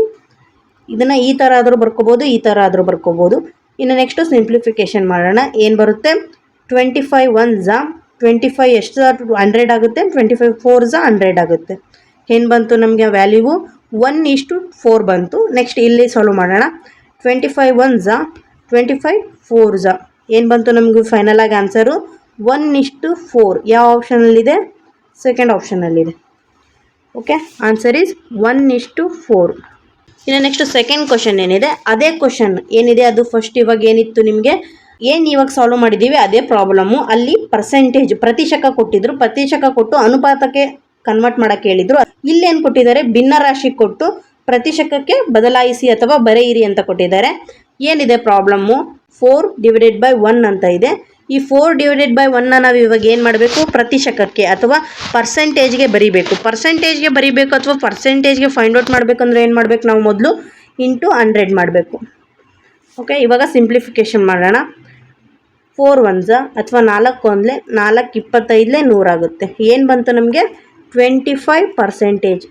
[SPEAKER 1] ಇದನ್ನು ಈ ಥರ ಆದರೂ ಬರ್ಕೋಬೋದು, ಈ ಥರ ಆದರೂ ಬರ್ಕೋಬೋದು. ಇನ್ನು ನೆಕ್ಸ್ಟು ಸಿಂಪ್ಲಿಫಿಕೇಷನ್ ಮಾಡೋಣ. ಏನು ಬರುತ್ತೆ, 25 1s 25 ಎಷ್ಟು 100 ಆಗುತ್ತೆ, 25 4s 100 ಆಗುತ್ತೆ. ಏನು ಬಂತು ನಮಗೆ ವ್ಯಾಲ್ಯೂ 1:4 ಬಂತು. ನೆಕ್ಸ್ಟ್ ಇಲ್ಲಿ ಸಾಲ್ವ್ ಮಾಡೋಣ. 25 1s 25 4s ಏನು ಬಂತು ನಮಗೆ ಫೈನಲ್ ಆಗಿ ಆನ್ಸರು 1:4. ಯಾವ ಆಪ್ಷನಲ್ಲಿದೆ, ಸೆಕೆಂಡ್ ಆಪ್ಷನಲ್ಲಿದೆ. Okay, answer is 1:4. ಇನ್ನು ನೆಕ್ಸ್ಟ್ ಸೆಕೆಂಡ್ ಕ್ವಶನ್ ಏನಿದೆ, ಅದೇ ಕ್ವಶನ್ ಏನಿದೆ ಅದು ಫಸ್ಟ್ ಇವಾಗ ಏನಿತ್ತು ನಿಮಗೆ, ಏನು ಇವಾಗ ಸಾಲ್ವ್ ಮಾಡಿದ್ದೀವಿ ಅದೇ ಪ್ರಾಬ್ಲಮ್ಮು. ಅಲ್ಲಿ ಪರ್ಸೆಂಟೇಜ್ ಪ್ರತಿಶತ ಕೊಟ್ಟಿದ್ರು, ಪ್ರತಿಶತ ಕೊಟ್ಟು ಅನುಪಾತಕ್ಕೆ ಕನ್ವರ್ಟ್ ಮಾಡೋಕ್ಕೆ ಹೇಳಿದರು. ಇಲ್ಲೇನು ಕೊಟ್ಟಿದ್ದಾರೆ, ಭಿನ್ನ ರಾಶಿ ಕೊಟ್ಟು ಪ್ರತಿಶತಕ್ಕೆ ಬದಲಾಯಿಸಿ ಅಥವಾ ಬರೆಯಿರಿ ಅಂತ ಕೊಟ್ಟಿದ್ದಾರೆ. ಏನಿದೆ ಪ್ರಾಬ್ಲಮ್ಮು, 4/1 ಅಂತ ಇದೆ. ಈ 4/1 ನಾವು ಇವಾಗ ಏನು ಮಾಡಬೇಕು, ಪ್ರತಿಶತಕ್ಕೆ ಅಥವಾ ಪರ್ಸೆಂಟೇಜ್ಗೆ ಬರಿಬೇಕು. ಪರ್ಸೆಂಟೇಜ್ಗೆ ಬರಿಬೇಕು ಅಥವಾ ಪರ್ಸೆಂಟೇಜ್ಗೆ ಫೈಂಡ್ ಔಟ್ ಮಾಡಬೇಕಂದ್ರೆ ಏನು ಮಾಡಬೇಕು, ನಾವು ಮೊದಲು ಇಂಟು 100 ಮಾಡಬೇಕು. ಓಕೆ, ಇವಾಗ ಸಿಂಪ್ಲಿಫಿಕೇಷನ್ ಮಾಡೋಣ. 4 1s ಅಥವಾ 4 1 4 25 100 ಆಗುತ್ತೆ. ಏನು ಬಂತು ನಮಗೆ 25%.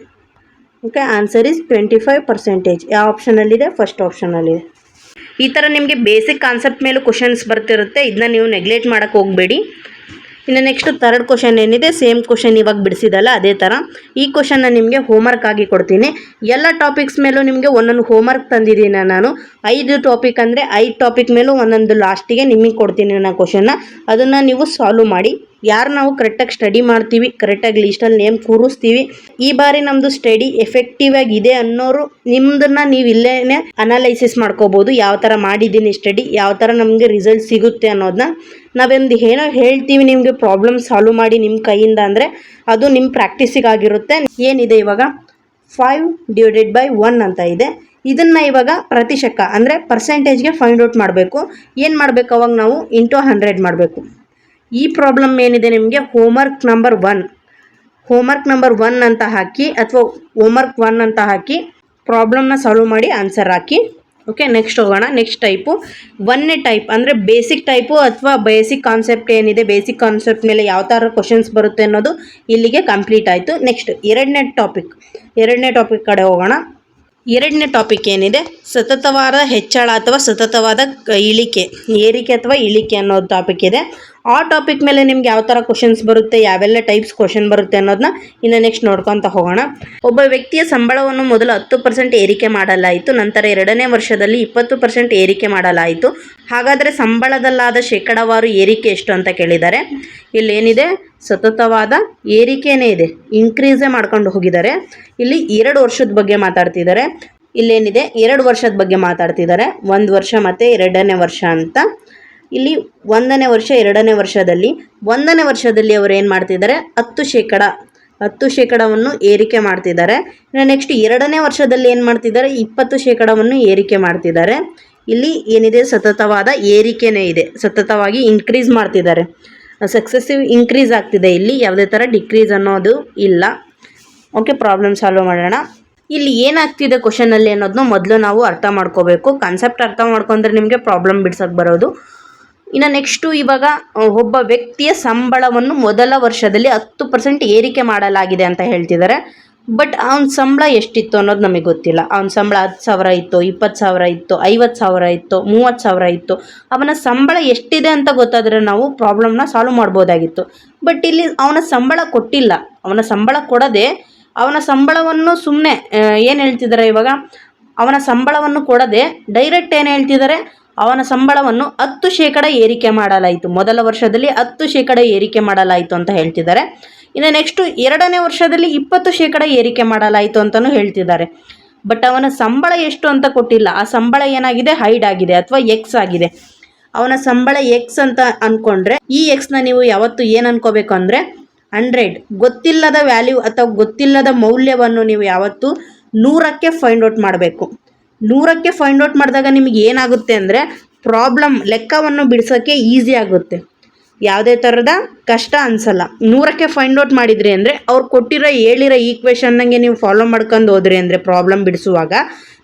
[SPEAKER 1] Okay, answer is 25%. ಯಾವ ಆಪ್ಷನಲ್ಲಿದೆ? ಫಸ್ಟ್ ಆಪ್ಷನಲ್ಲಿದೆ. ಈ ಥರ ನಿಮಗೆ ಬೇಸಿಕ್ ಕಾನ್ಸೆಪ್ಟ್ ಮೇಲೂ ಕ್ವಶನ್ಸ್ ಬರ್ತಿರುತ್ತೆ, ಇದನ್ನ ನೀವು ನೆಗ್ಲೆಕ್ಟ್ ಮಾಡೋಕ್ಕೆ ಹೋಗಬೇಡಿ. ಇನ್ನು ನೆಕ್ಸ್ಟ್ ಥರ್ಡ್ ಕ್ವಶನ್ ಏನಿದೆ, ಸೇಮ್ ಕ್ವಶನ್ ಇವಾಗ ಬಿಡಿಸಿದಲ್ಲ ಅದೇ ಥರ ಈ ಕ್ವಶನ್ನ ನಿಮಗೆ ಹೋಮ್ವರ್ಕ್ ಆಗಿ ಕೊಡ್ತೀನಿ. ಎಲ್ಲ ಟಾಪಿಕ್ಸ್ ಮೇಲೂ ನಿಮಗೆ ಒಂದೊಂದು ಹೋಮ್ವರ್ಕ್ ತಂದಿದ್ದೀನಿ ನಾನು. 5 ಟಾಪಿಕ್ ಅಂದರೆ 5 ಟಾಪಿಕ್ ಮೇಲೂ ಒಂದೊಂದು ಲಾಸ್ಟಿಗೆ ನಿಮಗೆ ಕೊಡ್ತೀನಿ ನಾನು ಕ್ವಶನ್ನ. ಅದನ್ನು ನೀವು ಸಾಲ್ವ್ ಮಾಡಿ. ಯಾರು ನಾವು ಕರೆಕ್ಟಾಗಿ ಸ್ಟಡಿ ಮಾಡ್ತೀವಿ, ಕರೆಕ್ಟಾಗಿ ಲಿಸ್ಟಲ್ಲಿ ನೇಮ್ ಕೂರಿಸ್ತೀವಿ, ಈ ಬಾರಿ ನಮ್ಮದು ಸ್ಟಡಿ ಎಫೆಕ್ಟಿವ್ ಆಗಿದೆ ಅನ್ನೋರು ನಿಮ್ಮದನ್ನು ನೀವು ಇಲ್ಲೇ ಅನಾಲೈಸಿಸ್ ಮಾಡ್ಕೋಬೋದು. ಯಾವ ಥರ ಮಾಡಿದ್ದೀನಿ ಸ್ಟಡಿ, ಯಾವ ಥರ ನಮಗೆ ರಿಸಲ್ಟ್ ಸಿಗುತ್ತೆ ಅನ್ನೋದನ್ನ ನಾವೊಂದು ಏನೋ ಹೇಳ್ತೀವಿ ನಿಮಗೆ ಪ್ರಾಬ್ಲಮ್ ಸಾಲ್ವ್ ಮಾಡಿ ನಿಮ್ಮ ಕೈಯಿಂದ ಅಂದರೆ ಅದು ನಿಮ್ಮ ಪ್ರಾಕ್ಟೀಸಿಗಾಗಿರುತ್ತೆ. ಏನಿದೆ ಇವಾಗ 5/1 ಅಂತ ಇದೆ. ಇದನ್ನು ಇವಾಗ ಪ್ರತಿಶತ ಅಂದರೆ ಪರ್ಸೆಂಟೇಜ್ಗೆ ಫೈಂಡ್ ಔಟ್ ಮಾಡಬೇಕು. ಏನು ಮಾಡಬೇಕು ಅವಾಗ ನಾವು ಇಂಟು 100 ಮಾಡಬೇಕು. ಈ ಪ್ರಾಬ್ಲಮ್ ಏನಿದೆ ನಿಮಗೆ ಹೋಮ್ವರ್ಕ್ ನಂಬರ್ 1 ಅಂತ ಹಾಕಿ ಅಥವಾ ಹೋಮ್ವರ್ಕ್ 1 ಅಂತ ಹಾಕಿ ಪ್ರಾಬ್ಲಮ್ನ ಸಾಲ್ವ್ ಮಾಡಿ ಆನ್ಸರ್ ಹಾಕಿ. ಓಕೆ, ನೆಕ್ಸ್ಟ್ ಹೋಗೋಣ. ನೆಕ್ಸ್ಟ್ ಟೈಪು 1ನೇ ಟೈಪ್ ಅಂದರೆ ಬೇಸಿಕ್ ಟೈಪು ಅಥವಾ ಬೇಸಿಕ್ ಕಾನ್ಸೆಪ್ಟ್ ಏನಿದೆ, ಬೇಸಿಕ್ ಕಾನ್ಸೆಪ್ಟ್ ಮೇಲೆ ಯಾವ ಥರ ಕ್ವಶನ್ಸ್ ಬರುತ್ತೆ ಅನ್ನೋದು ಇಲ್ಲಿಗೆ ಕಂಪ್ಲೀಟ್ ಆಯಿತು. ನೆಕ್ಸ್ಟ್ ಎರಡನೇ ಟಾಪಿಕ್ ಕಡೆ ಹೋಗೋಣ. ಎರಡನೇ ಟಾಪಿಕ್ ಏನಿದೆ, ಸತತವಾದ ಹೆಚ್ಚಳ ಅಥವಾ ಸತತವಾದ ಏರಿಕೆ ಅಥವಾ ಇಳಿಕೆ ಅನ್ನೋದು ಟಾಪಿಕ್ ಇದೆ. ಆ ಟಾಪಿಕ್ ಮೇಲೆ ನಿಮ್ಗೆ ಯಾವ ಥರ ಕ್ವಶನ್ಸ್ ಬರುತ್ತೆ, ಯಾವೆಲ್ಲ ಟೈಪ್ಸ್ ಕ್ವಶನ್ ಬರುತ್ತೆ ಅನ್ನೋದನ್ನ ಇನ್ನು ನೆಕ್ಸ್ಟ್ ನೋಡ್ಕೊತ ಹೋಗೋಣ. ಒಬ್ಬ ವ್ಯಕ್ತಿಯ ಸಂಬಳವನ್ನು ಮೊದಲು 10% ಏರಿಕೆ ಮಾಡಲಾಯಿತು, ನಂತರ 2ನೇ ವರ್ಷದಲ್ಲಿ 20% ಏರಿಕೆ ಮಾಡಲಾಯಿತು. ಹಾಗಾದರೆ ಸಂಬಳದಲ್ಲಾದ ಶೇಕಡಾವಾರು ಏರಿಕೆ ಎಷ್ಟು ಅಂತ ಕೇಳಿದ್ದಾರೆ. ಇಲ್ಲೇನಿದೆ, ಸತತವಾದ ಏರಿಕೆನೇ ಇದೆ, ಇನ್ಕ್ರೀಸೇ ಮಾಡ್ಕೊಂಡು ಹೋಗಿದ್ದಾರೆ. ಇಲ್ಲಿ 2 ವರ್ಷದ ಬಗ್ಗೆ ಮಾತಾಡ್ತಿದ್ದಾರೆ. ಇಲ್ಲೇನಿದೆ 2 ವರ್ಷದ ಬಗ್ಗೆ ಮಾತಾಡ್ತಿದ್ದಾರೆ, 1 ವರ್ಷ ಮತ್ತು 2ನೇ ವರ್ಷ ಅಂತ. ಇಲ್ಲಿ 1ನೇ ವರ್ಷ 2ನೇ ವರ್ಷದಲ್ಲಿ 1ನೇ ವರ್ಷದಲ್ಲಿ ಅವರು ಏನು ಮಾಡ್ತಿದ್ದಾರೆ, 10% ಏರಿಕೆ ಮಾಡ್ತಿದ್ದಾರೆ. ನೆಕ್ಸ್ಟ್ 2ನೇ ವರ್ಷದಲ್ಲಿ ಏನು ಮಾಡ್ತಿದ್ದಾರೆ, 20% ಏರಿಕೆ ಮಾಡ್ತಿದ್ದಾರೆ. ಇಲ್ಲಿ ಏನಿದೆ, ಸತತವಾದ ಏರಿಕೆನೇ ಇದೆ, ಸತತವಾಗಿ ಇನ್ಕ್ರೀಸ್ ಮಾಡ್ತಿದ್ದಾರೆ, ಸಕ್ಸೆಸಿವ್ ಇನ್ಕ್ರೀಸ್ ಆಗ್ತಿದೆ. ಇಲ್ಲಿ ಯಾವುದೇ ಥರ ಡಿಕ್ರೀಸ್ ಅನ್ನೋದು ಇಲ್ಲ. ಓಕೆ, ಪ್ರಾಬ್ಲಮ್ ಸಾಲ್ವ್ ಮಾಡೋಣ. ಇಲ್ಲಿ ಏನಾಗ್ತಿದೆ ಕ್ವಶನಲ್ಲಿ ಅನ್ನೋದನ್ನ ಮೊದಲು ನಾವು ಅರ್ಥ ಮಾಡ್ಕೋಬೇಕು. ಕಾನ್ಸೆಪ್ಟ್ ಅರ್ಥ ಮಾಡ್ಕೊಂಡ್ರೆ ನಿಮಗೆ ಪ್ರಾಬ್ಲಮ್ ಬಿಡ್ಸೋಕ್ಕೆ ಬರೋದು. ಇನ್ನು ನೆಕ್ಸ್ಟು ಇವಾಗ ಒಬ್ಬ ವ್ಯಕ್ತಿಯ ಸಂಬಳವನ್ನು ಮೊದಲ ವರ್ಷದಲ್ಲಿ 10% ಏರಿಕೆ ಮಾಡಲಾಗಿದೆ ಅಂತ ಹೇಳ್ತಿದ್ದಾರೆ. ಬಟ್ ಅವನ ಸಂಬಳ ಎಷ್ಟಿತ್ತು ಅನ್ನೋದು ನಮಗೆ ಗೊತ್ತಿಲ್ಲ. ಅವನ ಸಂಬಳ 10,000 ಇತ್ತು, 20,000 ಇತ್ತು, 50,000 ಇತ್ತು, 30,000 ಇತ್ತು. ಅವನ ಸಂಬಳ ಎಷ್ಟಿದೆ ಅಂತ ಗೊತ್ತಾದರೆ ನಾವು ಪ್ರಾಬ್ಲಮ್ನ ಸಾಲ್ವ್ ಮಾಡ್ಬೋದಾಗಿತ್ತು. ಬಟ್ ಇಲ್ಲಿ ಅವನ ಸಂಬಳ ಕೊಟ್ಟಿಲ್ಲ. ಅವನ ಸಂಬಳ ಕೊಡದೆ ಅವನ ಸಂಬಳವನ್ನು ಸುಮ್ಮನೆ ಏನು ಹೇಳ್ತಿದ್ದಾರೆ ಇವಾಗ, ಅವನ ಸಂಬಳವನ್ನು ಕೊಡದೆ ಡೈರೆಕ್ಟ್ ಏನು ಹೇಳ್ತಿದ್ದಾರೆ, ಅವನ ಸಂಬಳವನ್ನು 10% ಏರಿಕೆ ಮಾಡಲಾಯಿತು, ಮೊದಲ ವರ್ಷದಲ್ಲಿ 10% ಏರಿಕೆ ಮಾಡಲಾಯಿತು ಅಂತ ಹೇಳ್ತಿದ್ದಾರೆ. ಇನ್ನು ನೆಕ್ಸ್ಟು 2ನೇ ವರ್ಷದಲ್ಲಿ 20% ಏರಿಕೆ ಮಾಡಲಾಯಿತು ಅಂತಲೂ ಹೇಳ್ತಿದ್ದಾರೆ. ಬಟ್ ಅವನ ಸಂಬಳ ಎಷ್ಟು ಅಂತ ಕೊಟ್ಟಿಲ್ಲ. ಆ ಸಂಬಳ ಏನಾಗಿದೆ, ಹೈಡ್ ಆಗಿದೆ ಅಥವಾ ಎಕ್ಸ್ ಆಗಿದೆ. ಅವನ ಸಂಬಳ ಎಕ್ಸ್ ಅಂತ ಅಂದ್ಕೊಂಡ್ರೆ ಈ ಎಕ್ಸ್ನ ನೀವು ಯಾವತ್ತು ಏನು ಅನ್ಕೋಬೇಕು ಅಂದರೆ 100, ಗೊತ್ತಿಲ್ಲದ ವ್ಯಾಲ್ಯೂ ಅಥವಾ ಗೊತ್ತಿಲ್ಲದ ಮೌಲ್ಯವನ್ನು ನೀವು ಯಾವತ್ತು 100ಕ್ಕೆ ಫೈಂಡ್ ಔಟ್ ಮಾಡಬೇಕು. 100ಕ್ಕೆ ಫೈಂಡ್ ಔಟ್ ಮಾಡಿದಾಗ ನಿಮಗೆ ಏನಾಗುತ್ತೆ ಅಂದರೆ ಪ್ರಾಬ್ಲಮ್ ಲೆಕ್ಕವನ್ನು ಬಿಡಿಸೋಕ್ಕೆ ಈಸಿ ಆಗುತ್ತೆ, ಯಾವುದೇ ಥರದ ಕಷ್ಟ ಅನಿಸಲ್ಲ. 100ಕ್ಕೆ ಫೈಂಡ್ ಔಟ್ ಮಾಡಿದ್ರಿ ಅಂದರೆ ಅವ್ರು ಹೇಳಿರೋ ಈಕ್ವೇಷನ್ನಂಗೆ ನೀವು ಫಾಲೋ ಮಾಡ್ಕೊಂಡು ಹೋದ್ರಿ ಅಂದರೆ ಪ್ರಾಬ್ಲಮ್ ಬಿಡಿಸುವಾಗ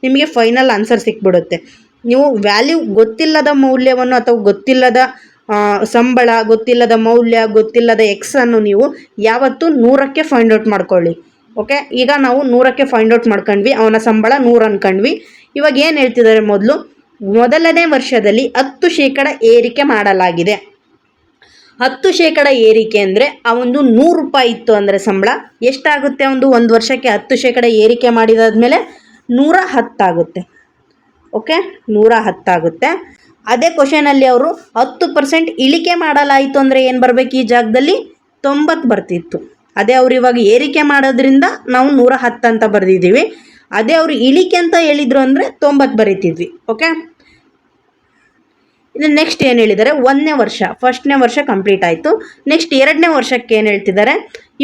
[SPEAKER 1] ನಿಮಗೆ ಫೈನಲ್ ಆನ್ಸರ್ ಸಿಕ್ಬಿಡುತ್ತೆ. ನೀವು ವ್ಯಾಲ್ಯೂ ಗೊತ್ತಿಲ್ಲದ ಮೌಲ್ಯವನ್ನು ಅಥವಾ ಗೊತ್ತಿಲ್ಲದ ಸಂಬಳ, ಗೊತ್ತಿಲ್ಲದ ಮೌಲ್ಯ, ಗೊತ್ತಿಲ್ಲದ ಎಕ್ಸನ್ನು ನೀವು ಯಾವತ್ತೂ 100ಕ್ಕೆ ಫೈಂಡ್ ಔಟ್ ಮಾಡ್ಕೊಳ್ಳಿ. ಓಕೆ, ಈಗ ನಾವು 100ಕ್ಕೆ ಫೈಂಡ್ ಔಟ್ ಮಾಡ್ಕೊಂಡ್ವಿ, ಅವನ ಸಂಬಳ 100 ಅಂದ್ಕೊಂಡ್ವಿ. ಇವಾಗ ಏನು ಹೇಳ್ತಿದ್ದಾರೆ, ಮೊದಲನೇ ವರ್ಷದಲ್ಲಿ 10% ಏರಿಕೆ ಮಾಡಲಾಗಿದೆ. 10% ಏರಿಕೆ ಅಂದರೆ ಅವನು 100 ರೂಪಾಯಿ ಇತ್ತು ಅಂದರೆ ಸಂಬಳ ಎಷ್ಟಾಗುತ್ತೆ, ಒಂದು ವರ್ಷಕ್ಕೆ 10% ಏರಿಕೆ ಮಾಡಿದಾದ್ಮೇಲೆ 110 ಆಗುತ್ತೆ. ಓಕೆ, 110 ಆಗುತ್ತೆ. ಅದೇ ಕ್ವಶನಲ್ಲಿ ಅವರು 10% ಇಳಿಕೆ ಮಾಡಲಾಯಿತು ಅಂದರೆ ಏನು ಬರಬೇಕು, ಈ ಜಾಗದಲ್ಲಿ 90 ಬರ್ತಿತ್ತು. ಅದೇ ಅವ್ರು ಇವಾಗ ಏರಿಕೆ ಮಾಡೋದ್ರಿಂದ ನಾವು 110 ಅಂತ ಬರೆದಿದ್ದೀವಿ. ಅದೇ ಅವರು ಇಳಿಕೆ ಅಂತ ಹೇಳಿದರು ಅಂದರೆ 90 ಬರೀತಿದ್ವಿ. ಓಕೆ, ಇನ್ನು ನೆಕ್ಸ್ಟ್ ಏನು ಹೇಳಿದ್ದಾರೆ, 1ನೇ ವರ್ಷ, ಫಸ್ಟ್ನೇ ವರ್ಷ ಕಂಪ್ಲೀಟ್ ಆಯಿತು. ನೆಕ್ಸ್ಟ್ 2ನೇ ವರ್ಷಕ್ಕೆ ಏನು ಹೇಳ್ತಿದ್ದಾರೆ,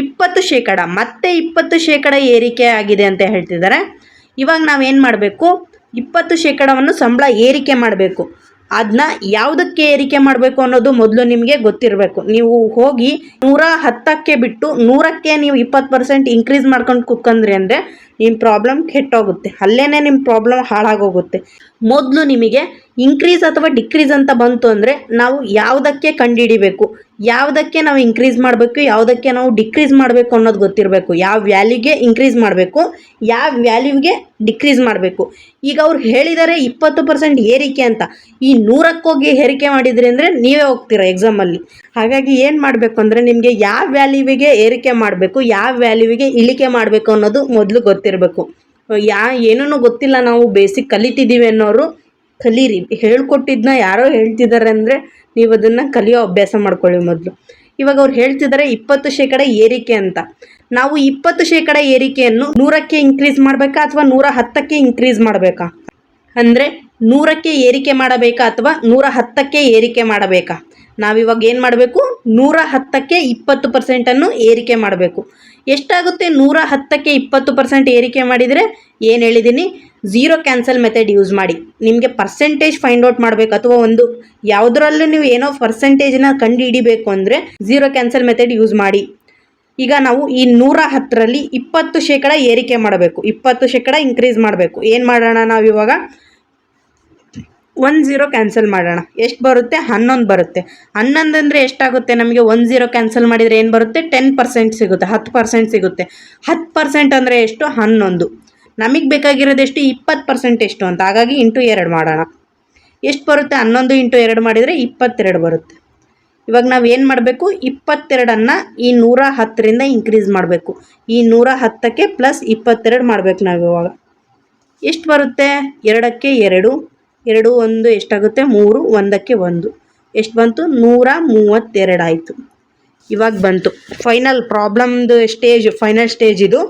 [SPEAKER 1] 20%, ಮತ್ತೆ 20% ಏರಿಕೆ ಆಗಿದೆ ಅಂತ ಹೇಳ್ತಿದ್ದಾರೆ. ಇವಾಗ ನಾವೇನು ಮಾಡಬೇಕು, 20%ವನ್ನು ಸಂಬಳ ಏರಿಕೆ ಮಾಡಬೇಕು. ಅದನ್ನ ಯಾವುದಕ್ಕೆ ಏರಿಕೆ ಮಾಡಬೇಕು ಅನ್ನೋದು ಮೊದಲು ನಿಮಗೆ ಗೊತ್ತಿರಬೇಕು. ನೀವು ಹೋಗಿ 110ಕ್ಕೆ ಬಿಟ್ಟು 100ಕ್ಕೆ ನೀವು 20% ಇನ್ಕ್ರೀಸ್ ಮಾಡ್ಕೊಂಡು ಕುತ್ಕೊಂಡ್ರಿ ಅಂದರೆ ನಿಮ್ಮ ಪ್ರಾಬ್ಲಮ್ ಕೆಟ್ಟೋಗುತ್ತೆ, ಅಲ್ಲೇ ನಿಮ್ಮ ಪ್ರಾಬ್ಲಮ್ ಹಾಳಾಗೋಗುತ್ತೆ. ಮೊದಲು ನಿಮಗೆ ಇನ್ಕ್ರೀಸ್ ಅಥವಾ ಡಿಕ್ರೀಸ್ ಅಂತ ಬಂತು ಅಂದರೆ ನಾವು ಯಾವುದಕ್ಕೆ ಕಂಡುಹಿಡಿಬೇಕು, ಯಾವುದಕ್ಕೆ ನಾವು ಇನ್ಕ್ರೀಸ್ ಮಾಡಬೇಕು, ಯಾವುದಕ್ಕೆ ನಾವು ಡಿಕ್ರೀಸ್ ಮಾಡಬೇಕು ಅನ್ನೋದು ಗೊತ್ತಿರಬೇಕು. ಯಾವ ವ್ಯಾಲ್ಯೂಗೆ ಇನ್ಕ್ರೀಸ್ ಮಾಡಬೇಕು, ಯಾವ ವ್ಯಾಲ್ಯೂಗೆ ಡಿಕ್ರೀಸ್ ಮಾಡಬೇಕು. ಈಗ ಅವ್ರು ಹೇಳಿದ್ದಾರೆ 20% ಏರಿಕೆ ಅಂತ, ಈ 100ಕ್ಕೆ ಹೋಗಿ ಏರಿಕೆ ಮಾಡಿದ್ರಿ ಅಂದರೆ ನೀವೇ ಹೋಗ್ತೀರಾ ಎಕ್ಸಾಮಲ್ಲಿ. ಹಾಗಾಗಿ ಏನು ಮಾಡಬೇಕು ಅಂದರೆ ನಿಮಗೆ ಯಾವ ವ್ಯಾಲ್ಯೂವಿಗೆ ಏರಿಕೆ ಮಾಡಬೇಕು, ಯಾವ ವ್ಯಾಲ್ಯೂವಿಗೆ ಇಳಿಕೆ ಮಾಡಬೇಕು ಅನ್ನೋದು ಮೊದಲು ಗೊತ್ತಿರಬೇಕು. ಏನೂ ಗೊತ್ತಿಲ್ಲ, ನಾವು ಬೇಸಿಕ್ ಕಲಿತಿದ್ದೀವಿ ಅನ್ನೋರು ಕಲೀರಿ. ಹೇಳ್ಕೊಟ್ಟಿದ್ದನ್ನ ಯಾರೋ ಹೇಳ್ತಿದ್ದಾರೆ ಅಂದರೆ ನೀವು ಅದನ್ನು ಕಲಿಯೋ ಅಭ್ಯಾಸ ಮಾಡ್ಕೊಳ್ಳಿ ಮೊದಲು. ಇವಾಗ ಅವ್ರು ಹೇಳ್ತಿದ್ದಾರೆ 20% ಏರಿಕೆ ಅಂತ. ನಾವು 20% ಏರಿಕೆಯನ್ನು 100ಕ್ಕೆ ಇನ್ಕ್ರೀಸ್ ಮಾಡಬೇಕಾ ಅಥವಾ 110ಕ್ಕೆ ಇನ್ಕ್ರೀಸ್ ಮಾಡಬೇಕಾ? ಅಂದರೆ 100ಕ್ಕೆ ಏರಿಕೆ ಮಾಡಬೇಕಾ ಅಥವಾ 110ಕ್ಕೆ ಏರಿಕೆ ಮಾಡಬೇಕಾ? ನಾವಿವಾಗ ಏನು ಮಾಡಬೇಕು, 110ಕ್ಕೆ 20%ಅನ್ನು ಏರಿಕೆ ಮಾಡಬೇಕು. ಎಷ್ಟಾಗುತ್ತೆ 110ಕ್ಕೆ 20% ಏರಿಕೆ ಮಾಡಿದರೆ? ಏನು ಹೇಳಿದ್ದೀನಿ, 0 ಕ್ಯಾನ್ಸಲ್ ಮೆಥಡ್ ಯೂಸ್ ಮಾಡಿ. ನಿಮಗೆ ಪರ್ಸೆಂಟೇಜ್ ಫೈಂಡ್ ಔಟ್ ಮಾಡಬೇಕು ಅಥವಾ ಒಂದು ಯಾವುದರಲ್ಲೂ ನೀವು ಏನೋ ಪರ್ಸೆಂಟೇಜನ್ನ ಕಂಡು ಹಿಡಿಬೇಕು ಅಂದರೆ 0 ಕ್ಯಾನ್ಸಲ್ ಮೆಥಡ್ ಯೂಸ್ ಮಾಡಿ. ಈಗ ನಾವು ಈ 110ರಲ್ಲಿ 20% ಏರಿಕೆ ಮಾಡಬೇಕು, 20% ಇನ್ಕ್ರೀಸ್ ಮಾಡಬೇಕು. ಏನು ಮಾಡೋಣ ನಾವಿವಾಗ, 10 ಕ್ಯಾನ್ಸಲ್ ಮಾಡೋಣ. ಎಷ್ಟು ಬರುತ್ತೆ? 11 ಬರುತ್ತೆ. 11 ಅಂದರೆ ಎಷ್ಟಾಗುತ್ತೆ ನಮಗೆ? 10 ಕ್ಯಾನ್ಸಲ್ ಮಾಡಿದರೆ ಏನು ಬರುತ್ತೆ? 10% ಸಿಗುತ್ತೆ, 10% ಸಿಗುತ್ತೆ. 10% ಅಂದರೆ ಎಷ್ಟು? 11. ನಮಗೆ ಬೇಕಾಗಿರೋದು ಎಷ್ಟು? 20% ಎಷ್ಟು ಅಂತ. ಹಾಗಾಗಿ ಇಂಟು 2 ಮಾಡೋಣ. ಎಷ್ಟು ಬರುತ್ತೆ? 11 ಇಂಟು 2 ಮಾಡಿದರೆ 22 ಬರುತ್ತೆ. ಇವಾಗ ನಾವು ಏನು ಮಾಡಬೇಕು, 22ಅನ್ನು ಈ 110ರಿಂದ ಇನ್ಕ್ರೀಸ್ ಮಾಡಬೇಕು. ಈ 110ಕ್ಕೆ ಪ್ಲಸ್ 22 ಮಾಡಬೇಕು ನಾವು ಇವಾಗ. ಎಷ್ಟು ಬರುತ್ತೆ? 2ಕ್ಕೆ 2, 2 1 ಎಷ್ಟಾಗುತ್ತೆ? 3, 1ಕ್ಕೆ 1 ಎಷ್ಟು ಬಂತು? 132 ಆಯಿತು. ಇವಾಗ ಬಂತು ಫೈನಲ್ ಪ್ರಾಬ್ಲಮ್ದು ಫೈನಲ್ ಸ್ಟೇಜ್ ಇದು.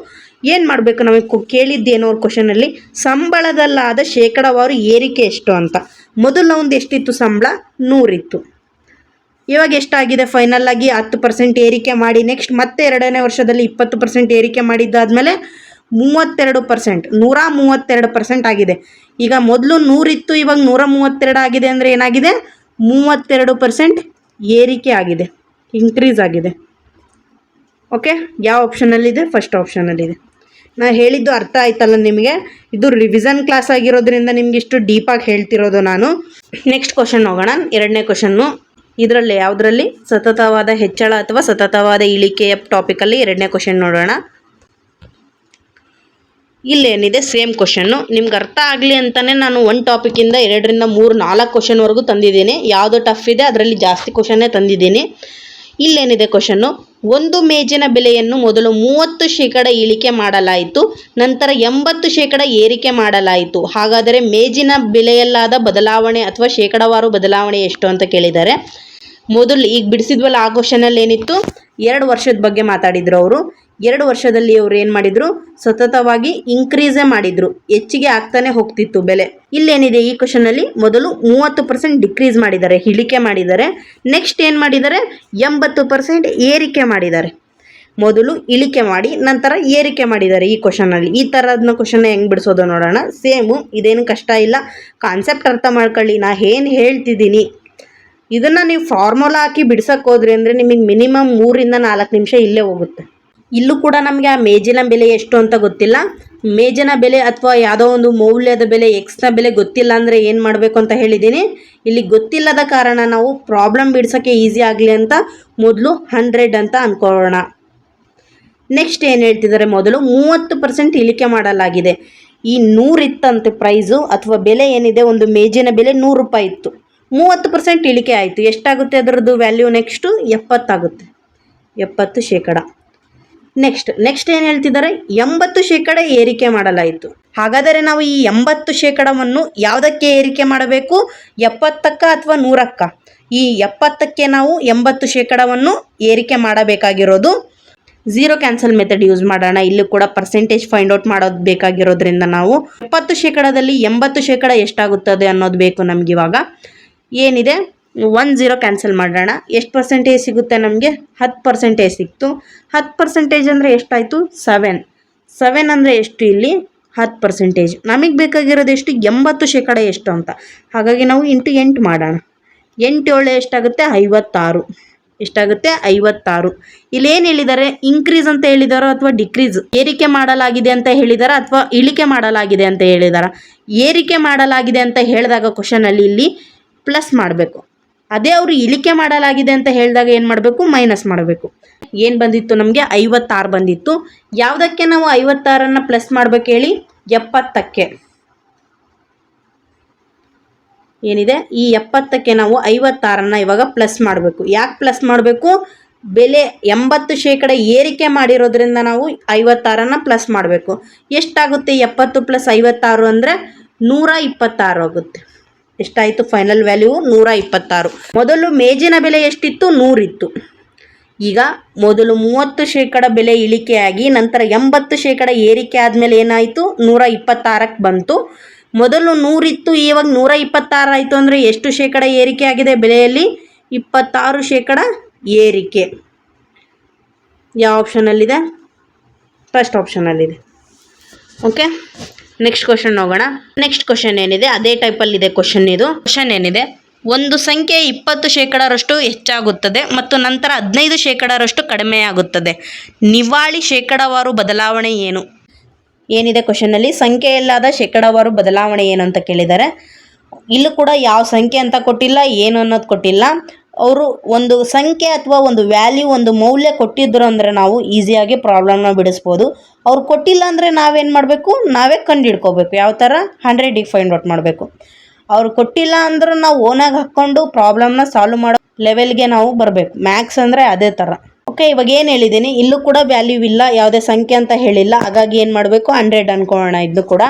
[SPEAKER 1] ಏನು ಮಾಡಬೇಕು, ನಮಗೆ ಕೇಳಿದ್ದೇನೋ ಅವ್ರ ಕ್ವಶನಲ್ಲಿ, ಸಂಬಳದಲ್ಲಾದ ಶೇಕಡಾವಾರು ಏರಿಕೆ ಎಷ್ಟು ಅಂತ. ಮೊದಲು ಒಂದು ಎಷ್ಟಿತ್ತು ಸಂಬಳ? 100 ಇತ್ತು. ಇವಾಗ ಎಷ್ಟಾಗಿದೆ? ಫೈನಲ್ ಆಗಿ 10% ಏರಿಕೆ ಮಾಡಿ ನೆಕ್ಸ್ಟ್ ಮತ್ತೆ 2ನೇ ವರ್ಷದಲ್ಲಿ 20% ಏರಿಕೆ ಮಾಡಿದ್ದಾದಮೇಲೆ 32%, 132% ಆಗಿದೆ. ಈಗ ಮೊದಲು 100 ಇತ್ತು, ಇವಾಗ 132 ಆಗಿದೆ ಅಂದರೆ ಏನಾಗಿದೆ? 32% ಏರಿಕೆ ಆಗಿದೆ, ಇನ್ಕ್ರೀಸ್ ಆಗಿದೆ. ಓಕೆ, ಯಾವ ಆಪ್ಷನಲ್ಲಿದೆ? ಫಸ್ಟ್ ಆಪ್ಷನಲ್ಲಿದೆ. ನಾನು ಹೇಳಿದ್ದು ಅರ್ಥ ಆಯ್ತಲ್ಲ ನಿಮಗೆ? ಇದು ರಿವಿಷನ್ ಕ್ಲಾಸ್ ಆಗಿರೋದ್ರಿಂದ ನಿಮ್ಗೆ ಇಷ್ಟು ಡೀಪಾಗಿ ಹೇಳ್ತಿರೋದು ನಾನು. ನೆಕ್ಸ್ಟ್ ಕ್ವಶನ್ ಹೋಗೋಣ, 2ನೇ ಕ್ವಶನ್ನು. ಇದರಲ್ಲಿ ಯಾವುದರಲ್ಲಿ? ಸತತವಾದ ಹೆಚ್ಚಳ ಅಥವಾ ಸತತವಾದ ಇಳಿಕೆಯ ಟಾಪಿಕಲ್ಲಿ 2ನೇ ಕ್ವಶನ್ ನೋಡೋಣ. ಇಲ್ಲೇನಿದೆ ಸೇಮ್ ಕ್ವಶನ್ನು. ನಿಮ್ಗೆ ಅರ್ಥ ಆಗಲಿ ಅಂತಲೇ ನಾನು ಒಂದು ಟಾಪಿಕಿಂದ 2ರಿಂದ 3, 4 ಕ್ವಶನ್ವರೆಗೂ ತಂದಿದ್ದೀನಿ. ಯಾವುದು ಟಫ್ ಇದೆ ಅದರಲ್ಲಿ ಜಾಸ್ತಿ ಕ್ವಶನ್ನೇ ತಂದಿದ್ದೀನಿ. ಇಲ್ಲೇನಿದೆ ಕ್ವಶನ್ನು, ಒಂದು ಮೇಜಿನ ಬೆಲೆಯನ್ನು ಮೊದಲು 30% ಇಳಿಕೆ ಮಾಡಲಾಯಿತು, ನಂತರ 80% ಏರಿಕೆ ಮಾಡಲಾಯಿತು. ಹಾಗಾದರೆ ಮೇಜಿನ ಬೆಲೆಯಲ್ಲಾದ ಬದಲಾವಣೆ ಅಥವಾ ಶೇಕಡಾವಾರು ಬದಲಾವಣೆ ಎಷ್ಟು ಅಂತ ಕೇಳಿದ್ದಾರೆ. ಮೊದಲು ಈಗ ಬಿಡಿಸಿದ್ವಲ್ಲ ಆ ಕ್ವಶನಲ್ಲಿ ಏನಿತ್ತು? 2 ವರ್ಷದ ಬಗ್ಗೆ ಮಾತಾಡಿದ್ರು ಅವರು. 2 ವರ್ಷದಲ್ಲಿ ಅವ್ರು ಏನು ಮಾಡಿದರು? ಸತತವಾಗಿ ಇನ್ಕ್ರೀಸೇ ಮಾಡಿದರು, ಹೆಚ್ಚಿಗೆ ಆಗ್ತಾನೆ ಹೋಗ್ತಿತ್ತು ಬೆಲೆ. ಇಲ್ಲೇನಿದೆ ಈ ಕ್ವಶನಲ್ಲಿ, ಮೊದಲು 30% ಡಿಕ್ರೀಸ್ ಮಾಡಿದ್ದಾರೆ, ಇಳಿಕೆ ಮಾಡಿದ್ದಾರೆ. ನೆಕ್ಸ್ಟ್ ಏನು ಮಾಡಿದ್ದಾರೆ? 80% ಏರಿಕೆ ಮಾಡಿದ್ದಾರೆ. ಮೊದಲು ಇಳಿಕೆ ಮಾಡಿ ನಂತರ ಏರಿಕೆ ಮಾಡಿದ್ದಾರೆ ಈ ಕ್ವಶನಲ್ಲಿ. ಈ ಥರದನ್ನ ಕ್ವಶನ್ನ ಹೆಂಗೆ ಬಿಡಿಸೋದು ನೋಡೋಣ. ಸೇಮು, ಇದೇನು ಕಷ್ಟ ಇಲ್ಲ, ಕಾನ್ಸೆಪ್ಟ್ ಅರ್ಥ ಮಾಡ್ಕೊಳ್ಳಿ. ನಾ ಏನು ಹೇಳ್ತಿದ್ದೀನಿ ಇದನ್ನು ನೀವು ಫಾರ್ಮುಲಾ ಹಾಕಿ ಬಿಡ್ಸಕ್ಕೆ ಹೋದ್ರಿ ಅಂದರೆ ನಿಮಗೆ ಮಿನಿಮಮ್ 3ರಿಂದ 4 ನಿಮಿಷ ಇಲ್ಲೇ ಹೋಗುತ್ತೆ. ಇಲ್ಲೂ ಕೂಡ ನಮಗೆ ಆ ಮೇಜಿನ ಬೆಲೆ ಎಷ್ಟು ಅಂತ ಗೊತ್ತಿಲ್ಲ. ಮೇಜಿನ ಬೆಲೆ ಅಥವಾ ಯಾವುದೋ ಒಂದು ಮೌಲ್ಯದ ಬೆಲೆ, ಎಕ್ಸ್ನ ಬೆಲೆ ಗೊತ್ತಿಲ್ಲ ಅಂದರೆ ಏನು ಮಾಡಬೇಕು ಅಂತ ಹೇಳಿದ್ದೀನಿ. ಇಲ್ಲಿ ಗೊತ್ತಿಲ್ಲದ ಕಾರಣ ನಾವು ಪ್ರಾಬ್ಲಮ್ ಬಿಡ್ಸೋಕ್ಕೆ ಈಸಿ ಆಗಲಿ ಅಂತ ಮೊದಲು 100 ಅಂತ ಅಂದ್ಕೊಳ್ಳೋಣ. ನೆಕ್ಸ್ಟ್ ಏನು ಹೇಳ್ತಿದ್ದಾರೆ? ಮೊದಲು 30% ಇಳಿಕೆ ಮಾಡಲಾಗಿದೆ. ಈ 100 ಇತ್ತಂತೆ ಪ್ರೈಸು ಅಥವಾ ಬೆಲೆ ಏನಿದೆ, ಒಂದು ಮೇಜಿನ ಬೆಲೆ 100 ರೂಪಾಯಿ ಇತ್ತು, 30% ಇಳಿಕೆ ಆಯಿತು. ಎಷ್ಟಾಗುತ್ತೆ ಅದರದ್ದು ವ್ಯಾಲ್ಯೂ? ನೆಕ್ಸ್ಟು 70 ಆಗುತ್ತೆ, 70%. ನೆಕ್ಸ್ಟ್ ಏನು ಹೇಳ್ತಿದ್ದಾರೆ? 80% ಏರಿಕೆ ಮಾಡಲಾಯಿತು. ಹಾಗಾದರೆ ನಾವು ಈ 80%ವನ್ನು ಯಾವುದಕ್ಕೆ ಏರಿಕೆ ಮಾಡಬೇಕು? 70ಕ್ಕ ಅಥವಾ 100ಕ್ಕ? ಈ 70ಕ್ಕೆ ನಾವು 80%ವನ್ನು ಏರಿಕೆ ಮಾಡಬೇಕಾಗಿರೋದು. 0 ಕ್ಯಾನ್ಸಲ್ ಮೆಥಡ್ ಯೂಸ್ ಮಾಡೋಣ. ಇಲ್ಲಿ ಕೂಡ ಪರ್ಸೆಂಟೇಜ್ ಫೈಂಡ್ ಔಟ್ ಮಾಡೋದು ಬೇಕಾಗಿರೋದ್ರಿಂದ ನಾವು 70%ದಲ್ಲಿ 80% ಎಷ್ಟಾಗುತ್ತದೆ ಅನ್ನೋದು ಬೇಕು ನಮ್ಗೆ. ಇವಾಗ ಏನಿದೆ? 10 ಕ್ಯಾನ್ಸಲ್ ಮಾಡೋಣ. ಎಷ್ಟು ಪರ್ಸೆಂಟೇಜ್ ಸಿಗುತ್ತೆ ನಮಗೆ? 10% ಸಿಕ್ತು. 10% ಅಂದರೆ ಎಷ್ಟಾಯಿತು? 7 ಅಂದರೆ ಎಷ್ಟು? ಇಲ್ಲಿ 10%. ನಮಗೆ ಬೇಕಾಗಿರೋದು ಎಷ್ಟು? 80% ಎಷ್ಟು ಅಂತ. ಹಾಗಾಗಿ ನಾವು ಇಂಟು 8 ಮಾಡೋಣ. 8 7 ಎಷ್ಟಾಗುತ್ತೆ? 56. ಎಷ್ಟಾಗುತ್ತೆ? 56. ಇಲ್ಲೇನು ಹೇಳಿದ್ದಾರೆ? ಇನ್ಕ್ರೀಸ್ ಅಂತ ಹೇಳಿದಾರೋ ಅಥವಾ ಡಿಕ್ರೀಸ್, ಏರಿಕೆ ಮಾಡಲಾಗಿದೆ ಅಂತ ಹೇಳಿದಾರ ಅಥವಾ ಇಳಿಕೆ ಮಾಡಲಾಗಿದೆ ಅಂತ ಹೇಳಿದಾರ? ಏರಿಕೆ ಮಾಡಲಾಗಿದೆ ಅಂತ ಹೇಳಿದಾಗ ಕ್ವಶನಲ್ಲಿ ಇಲ್ಲಿ ಪ್ಲಸ್ ಮಾಡಬೇಕು. ಅದೇ ಅವರು ಇಳಿಕೆ ಮಾಡಲಾಗಿದೆ ಅಂತ ಹೇಳಿದಾಗ ಏನು ಮಾಡಬೇಕು? ಮೈನಸ್ ಮಾಡಬೇಕು. ಏನು ಬಂದಿತ್ತು ನಮಗೆ? 56 ಬಂದಿತ್ತು. ಯಾವುದಕ್ಕೆ ನಾವು 56ಅನ್ನು ಪ್ಲಸ್ ಮಾಡಬೇಕು ಹೇಳಿ? 70ಕ್ಕೆ. ಏನಿದೆ? ಈ 70ಕ್ಕೆ ನಾವು 56ಅನ್ನು ಇವಾಗ ಪ್ಲಸ್ ಮಾಡಬೇಕು. ಯಾಕೆ ಪ್ಲಸ್ ಮಾಡಬೇಕು? ಬೆಲೆ 80% ಏರಿಕೆ ಮಾಡಿರೋದ್ರಿಂದ ನಾವು 56ಅನ್ನು ಪ್ಲಸ್ ಮಾಡಬೇಕು. ಎಷ್ಟಾಗುತ್ತೆ? 70 + 56 ಅಂದರೆ 126 ಆಗುತ್ತೆ. ಎಷ್ಟಾಯಿತು? Final value 126. ಮೊದಲು ಮೇಜಿನ ಬೆಲೆ ಎಷ್ಟಿತ್ತು? 100 ಇತ್ತು. ಈಗ ಮೊದಲು 30% ಬೆಲೆ ಇಳಿಕೆಯಾಗಿ ನಂತರ 80% ಏರಿಕೆ ಆದಮೇಲೆ ಏನಾಯಿತು? 126ಕ್ಕೆ ಬಂತು. ಮೊದಲು 100 ಇತ್ತು, ಇವಾಗ 126 ಆಯಿತು. ಅಂದರೆ ಎಷ್ಟು ಶೇಕಡ ಏರಿಕೆ ಆಗಿದೆ ಬೆಲೆಯಲ್ಲಿ? 26% ಏರಿಕೆ. ಯಾವ ಆಪ್ಷನಲ್ಲಿದೆ? ಫಸ್ಟ್ ಆಪ್ಷನಲ್ಲಿದೆ. ಓಕೆ, ನೆಕ್ಸ್ಟ್ ಕ್ವಶನ್ ಹೋಗೋಣ. ನೆಕ್ಸ್ಟ್ ಕ್ವಶನ್ ಏನಿದೆ ಅದೇ ಟೈಪಲ್ಲಿದೆ ಕ್ವಶನ್. ಇದು ಕ್ವಶನ್ ಏನಿದೆ? ಒಂದು ಸಂಖ್ಯೆ 20% ಹೆಚ್ಚಾಗುತ್ತದೆ ಮತ್ತು ನಂತರ 15% ಕಡಿಮೆಯಾಗುತ್ತದೆ. ನಿವಾಳಿ ಶೇಕಡಾವಾರು ಬದಲಾವಣೆ ಏನು? ಏನಿದೆ ಕ್ವಶನಲ್ಲಿ? ಸಂಖ್ಯೆಯಲ್ಲಾದ ಶೇಕಡಾವಾರು ಬದಲಾವಣೆ ಏನು ಅಂತ ಕೇಳಿದ್ದಾರೆ. ಇಲ್ಲೂ ಕೂಡ ಯಾವ ಸಂಖ್ಯೆ ಅಂತ ಕೊಟ್ಟಿಲ್ಲ, ಏನು ಅನ್ನೋದು ಕೊಟ್ಟಿಲ್ಲ. ಅವರು ಒಂದು ಸಂಖ್ಯೆ ಅಥವಾ ಒಂದು ವ್ಯಾಲ್ಯೂ, ಒಂದು ಮೌಲ್ಯ ಕೊಟ್ಟಿದ್ರು ಅಂದರೆ ನಾವು ಈಸಿಯಾಗಿ ಪ್ರಾಬ್ಲಮ್ನ ಬಿಡಿಸ್ಬೋದು. ಅವ್ರು ಕೊಟ್ಟಿಲ್ಲ ಅಂದರೆ ನಾವೇನು ಮಾಡಬೇಕು? ನಾವೇ ಕಂಡುಹಿಡ್ಕೋಬೇಕು. ಯಾವ ಥರ? 100ಗೆ ಫೈಂಡ್ ಔಟ್ ಮಾಡಬೇಕು. ಅವ್ರು ಕೊಟ್ಟಿಲ್ಲ ಅಂದರೂ ನಾವು ಓನಾಗಿ ಹಾಕ್ಕೊಂಡು ಪ್ರಾಬ್ಲಮ್ನ ಸಾಲ್ವ್ ಮಾಡೋ ಲೆವೆಲ್ಗೆ ನಾವು ಬರಬೇಕು. ಮ್ಯಾಥ್ಸ್ ಅಂದರೆ ಅದೇ ಥರ. ಓಕೆ, ಇವಾಗ ಏನು ಹೇಳಿದ್ದೀನಿ? ಇಲ್ಲೂ ಕೂಡ ವ್ಯಾಲ್ಯೂ ಇಲ್ಲ, ಯಾವುದೇ ಸಂಖ್ಯೆ ಅಂತ ಹೇಳಿಲ್ಲ. ಹಾಗಾಗಿ ಏನು ಮಾಡಬೇಕು? 100 ಅನ್ಕೊಳ್ಳೋಣ. ಇದು ಕೂಡ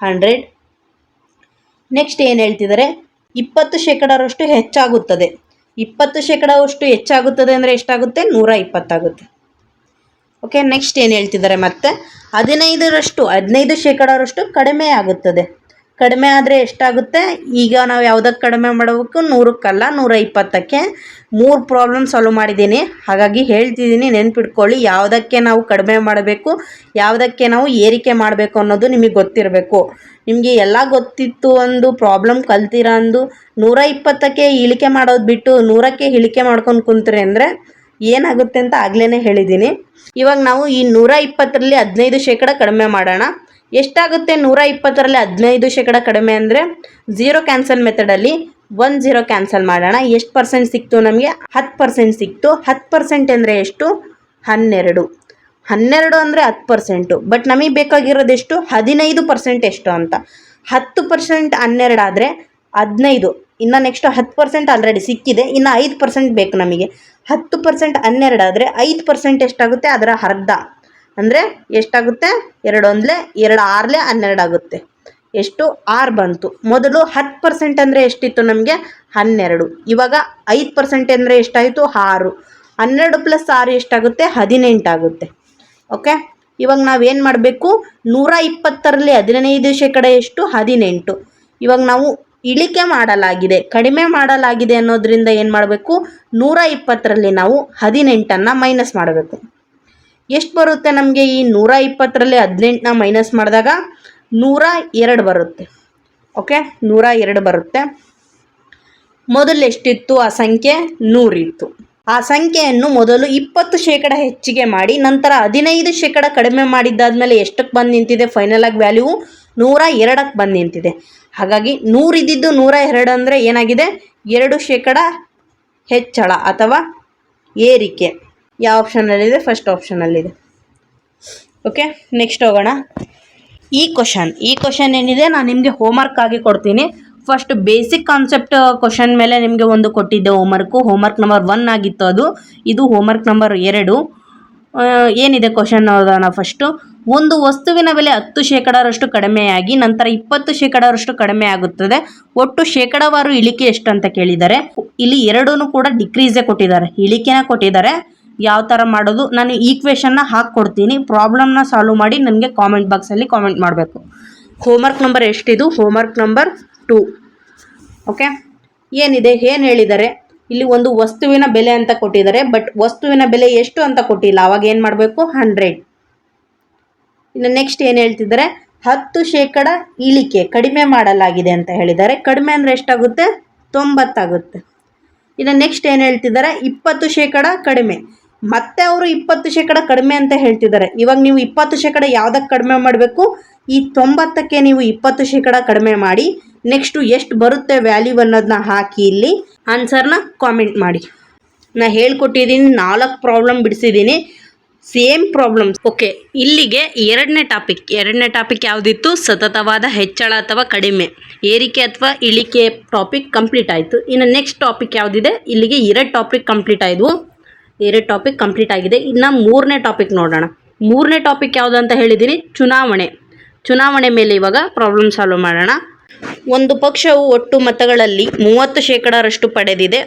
[SPEAKER 1] 100. ನೆಕ್ಸ್ಟ್ ಏನು ಹೇಳ್ತಿದ್ದಾರೆ? 20% ಹೆಚ್ಚಾಗುತ್ತದೆ. 20% ಹೆಚ್ಚಾಗುತ್ತದೆ ಅಂದರೆ ಎಷ್ಟಾಗುತ್ತೆ? 120 ಆಗುತ್ತೆ. ಓಕೆ, ನೆಕ್ಸ್ಟ್ ಏನು ಹೇಳ್ತಿದ್ದಾರೆ? ಮತ್ತೆ 15% ಕಡಿಮೆ ಆಗುತ್ತದೆ. ಕಡಿಮೆ ಆದರೆ ಎಷ್ಟಾಗುತ್ತೆ? ಈಗ ನಾವು ಯಾವುದಕ್ಕೆ ಕಡಿಮೆ ಮಾಡಬೇಕು? 100ಕ್ಕಲ್ಲ, 120ಕ್ಕೆ. 3 ಪ್ರಾಬ್ಲಮ್ ಸಾಲ್ವ್ ಮಾಡಿದ್ದೀನಿ. ಹಾಗಾಗಿ ಹೇಳ್ತಿದ್ದೀನಿ, ನೆನ್ಪಿಟ್ಕೊಳ್ಳಿ. ಯಾವುದಕ್ಕೆ ನಾವು ಕಡಿಮೆ ಮಾಡಬೇಕು, ಯಾವುದಕ್ಕೆ ನಾವು ಏರಿಕೆ ಮಾಡಬೇಕು ಅನ್ನೋದು ನಿಮಗೆ ಗೊತ್ತಿರಬೇಕು. ನಿಮಗೆ ಎಲ್ಲ ಗೊತ್ತಿತ್ತು ಒಂದು ಪ್ರಾಬ್ಲಮ್ ಕಲ್ತಿರ ಅಂದು 120ಕ್ಕೆ ಇಳಿಕೆ ಮಾಡೋದು ಬಿಟ್ಟು 100ಕ್ಕೆ ಇಳಿಕೆ ಮಾಡ್ಕೊಂಡು ಕುಂತ್ರೆ ಅಂದರೆ ಏನಾಗುತ್ತೆ ಅಂತ ಆಗಲೇ ಹೇಳಿದ್ದೀನಿ. ಇವಾಗ ನಾವು ಈ 120ರಲ್ಲಿ 15% ಕಡಿಮೆ ಮಾಡೋಣ. ಎಷ್ಟಾಗುತ್ತೆ? 120ರಲ್ಲಿ 15% ಕಡಿಮೆ ಅಂದರೆ 0 ಕ್ಯಾನ್ಸಲ್ ಮೆಥಡಲ್ಲಿ 1 0 ಕ್ಯಾನ್ಸಲ್ ಮಾಡೋಣ. ಎಷ್ಟು ಪರ್ಸೆಂಟ್ ಸಿಕ್ತು ನಮಗೆ? 10% ಸಿಕ್ತು. 10% ಅಂದರೆ ಎಷ್ಟು? 12. 12 ಅಂದರೆ 10%. ಬಟ್ ನಮಗೆ ಬೇಕಾಗಿರೋದೆಷ್ಟು? 15% ಎಷ್ಟು ಅಂತ. 10% 12 ಆದರೆ 15. ಇನ್ನು ನೆಕ್ಸ್ಟ್ 10% ಆಲ್ರೆಡಿ ಸಿಕ್ಕಿದೆ, ಇನ್ನು 5% ಬೇಕು ನಮಗೆ. 10% 12 ಆದರೆ 5% ಎಷ್ಟಾಗುತ್ತೆ? ಅದರ ಅರ್ಧ ಅಂದರೆ ಎಷ್ಟಾಗುತ್ತೆ? 2 1 2 6 12 ಆಗುತ್ತೆ. ಎಷ್ಟು? 6 ಬಂತು. ಮೊದಲು 10% ಅಂದರೆ ಎಷ್ಟಿತ್ತು ನಮಗೆ? 12. ಇವಾಗ 5% ಅಂದರೆ ಎಷ್ಟಾಯಿತು? 6. 12 + 6 ಎಷ್ಟಾಗುತ್ತೆ? 18 ಆಗುತ್ತೆ. ಓಕೆ, ಇವಾಗ ನಾವೇನು ಮಾಡಬೇಕು? 120ರಲ್ಲಿ 15% ಎಷ್ಟು? 18. ಇವಾಗ ನಾವು ಇಳಿಕೆ ಮಾಡಲಾಗಿದೆ, ಕಡಿಮೆ ಮಾಡಲಾಗಿದೆ ಅನ್ನೋದ್ರಿಂದ ಏನು ಮಾಡಬೇಕು? 120ರಲ್ಲಿ ನಾವು 18ಅನ್ನು ಮೈನಸ್ ಮಾಡಬೇಕು. ಎಷ್ಟು ಬರುತ್ತೆ ನಮಗೆ? ಈ 120ರಲ್ಲಿ 18ನ ಮೈನಸ್ ಮಾಡಿದಾಗ 102 ಬರುತ್ತೆ. ಓಕೆ, 102 ಬರುತ್ತೆ. ಮೊದಲು ಎಷ್ಟಿತ್ತು ಆ ಸಂಖ್ಯೆ? 100 ಇತ್ತು. ಆ ಸಂಖ್ಯೆಯನ್ನು ಮೊದಲು 20% ಹೆಚ್ಚಿಗೆ ಮಾಡಿ ನಂತರ 15% ಕಡಿಮೆ ಮಾಡಿದ್ದಾದಮೇಲೆ ಎಷ್ಟಕ್ಕೆ ಬಂದು ನಿಂತಿದೆ? ಫೈನಲ್ ಆಗಿ ವ್ಯಾಲ್ಯೂ 102ಕ್ಕೆ ಬಂದು ನಿಂತಿದೆ. ಹಾಗಾಗಿ 100 ಇದ್ದಿದ್ದು 102 ಅಂದರೆ ಏನಾಗಿದೆ? 2% ಹೆಚ್ಚಳ ಅಥವಾ ಏರಿಕೆ. ಯಾವ ಆಪ್ಷನಲ್ಲಿದೆ? ಫಸ್ಟ್ ಆಪ್ಷನಲ್ಲಿದೆ. ಓಕೆ, ನೆಕ್ಸ್ಟ್ ಹೋಗೋಣ. ಈ ಕ್ವಶನ್ ಏನಿದೆ ನಾನು ನಿಮಗೆ ಹೋಮ್ವರ್ಕ್ ಆಗಿ ಕೊಡ್ತೀನಿ. ಫಸ್ಟ್ ಬೇಸಿಕ್ ಕಾನ್ಸೆಪ್ಟ್ ಕ್ವಶನ್ ಮೇಲೆ ನಿಮಗೆ ಒಂದು ಕೊಟ್ಟಿದ್ದೆ ಹೋಮ್ವರ್ಕ್ ನಂಬರ್ 1 ಆಗಿತ್ತು ಅದು. ಇದು ಹೋಮ್ವರ್ಕ್ ನಂಬರ್ 2. ಏನಿದೆ ಕ್ವಶನ್ ನೋಡೋಣ. ಫಸ್ಟು, ಒಂದು ವಸ್ತುವಿನ ಬೆಲೆ 10% ಕಡಿಮೆಯಾಗಿ ನಂತರ 20% ಕಡಿಮೆ ಆಗುತ್ತದೆ. ಒಟ್ಟು ಶೇಕಡಾವಾರು ಇಳಿಕೆ ಎಷ್ಟು ಅಂತ ಕೇಳಿದ್ದಾರೆ. ಇಲ್ಲಿ ಎರಡೂ ಕೂಡ ಡಿಕ್ರೀಸೇ ಕೊಟ್ಟಿದ್ದಾರೆ, ಇಳಿಕೆನ ಕೊಟ್ಟಿದ್ದಾರೆ. ಯಾವ ಥರ ಮಾಡೋದು ನಾನು ಈಕ್ವೇಷನ್ನ ಹಾಕ್ಕೊಡ್ತೀನಿ. ಪ್ರಾಬ್ಲಮ್ನ ಸಾಲ್ವ್ ಮಾಡಿ ನನಗೆ ಕಾಮೆಂಟ್ ಬಾಕ್ಸಲ್ಲಿ ಕಾಮೆಂಟ್ ಮಾಡಬೇಕು. ಹೋಮ್ವರ್ಕ್ ನಂಬರ್ ಎಷ್ಟಿದು? Homework number 2. ಓಕೆ, ಏನಿದೆ? ಏನು ಹೇಳಿದ್ದಾರೆ? ಇಲ್ಲಿ ಒಂದು ವಸ್ತುವಿನ ಬೆಲೆ ಅಂತ ಕೊಟ್ಟಿದ್ದಾರೆ, ಬಟ್ ವಸ್ತುವಿನ ಬೆಲೆ ಎಷ್ಟು ಅಂತ ಕೊಟ್ಟಿಲ್ಲ. ಅವಾಗ ಏನು ಮಾಡಬೇಕು? 100. ಇನ್ನು ನೆಕ್ಸ್ಟ್ ಏನು ಹೇಳ್ತಿದ್ದಾರೆ, 10% ಇಳಿಕೆ ಕಡಿಮೆ ಮಾಡಲಾಗಿದೆ ಅಂತ ಹೇಳಿದ್ದಾರೆ. ಕಡಿಮೆ ಅಂದರೆ ಎಷ್ಟಾಗುತ್ತೆ? 90 ಆಗುತ್ತೆ. ಇನ್ನು ನೆಕ್ಸ್ಟ್ ಏನು ಹೇಳ್ತಿದ್ದಾರೆ, 20% ಕಡಿಮೆ. ಮತ್ತೆ ಅವರು 20% ಕಡಿಮೆ ಅಂತ ಹೇಳ್ತಿದ್ದಾರೆ. ಇವಾಗ ನೀವು 20% ಯಾವುದಕ್ಕೆ ಕಡಿಮೆ ಮಾಡಬೇಕು? ಈ 90ಕ್ಕೆ ನೀವು 20% ಕಡಿಮೆ ಮಾಡಿ ನೆಕ್ಸ್ಟು ಎಷ್ಟು ಬರುತ್ತೆ ವ್ಯಾಲ್ಯೂ ಅನ್ನೋದನ್ನ ಹಾಕಿ ಇಲ್ಲಿ ಆನ್ಸರ್ನ ಕಾಮೆಂಟ್ ಮಾಡಿ. ನಾನು ಹೇಳ್ಕೊಟ್ಟಿದ್ದೀನಿ, 4 ಪ್ರಾಬ್ಲಮ್ ಬಿಡಿಸಿದ್ದೀನಿ, ಸೇಮ್ ಪ್ರಾಬ್ಲಮ್ಸ್. ಓಕೆ, ಇಲ್ಲಿಗೆ ಎರಡನೇ ಟಾಪಿಕ್ ಯಾವುದಿತ್ತು? ಸತತವಾದ ಹೆಚ್ಚಳ ಅಥವಾ ಕಡಿಮೆ, ಏರಿಕೆ ಅಥವಾ ಇಳಿಕೆ ಟಾಪಿಕ್ ಕಂಪ್ಲೀಟ್ ಆಯಿತು. ಇನ್ನು ನೆಕ್ಸ್ಟ್ ಟಾಪಿಕ್ ಯಾವುದಿದೆ? ಇಲ್ಲಿಗೆ 2 ಟಾಪಿಕ್ ಕಂಪ್ಲೀಟ್ ಆಯಿತು. 2 ಟಾಪಿಕ್ ಕಂಪ್ಲೀಟ್ ಆಗಿದೆ. ಇನ್ನು 3ನೇ ಟಾಪಿಕ್ ನೋಡೋಣ. 3ನೇ ಟಾಪಿಕ್ ಯಾವುದು ಅಂತ ಹೇಳಿದ್ದೀನಿ? ಚುನಾವಣೆ ಮೇಲೆ ಇವಾಗ ಪ್ರಾಬ್ಲಮ್ ಸಾಲ್ವ್ ಮಾಡೋಣ. ಒಂದು ಪಕ್ಷವು ಒಟ್ಟು ಮತಗಳಲ್ಲಿ 30% ಪಡೆದಿದೆ.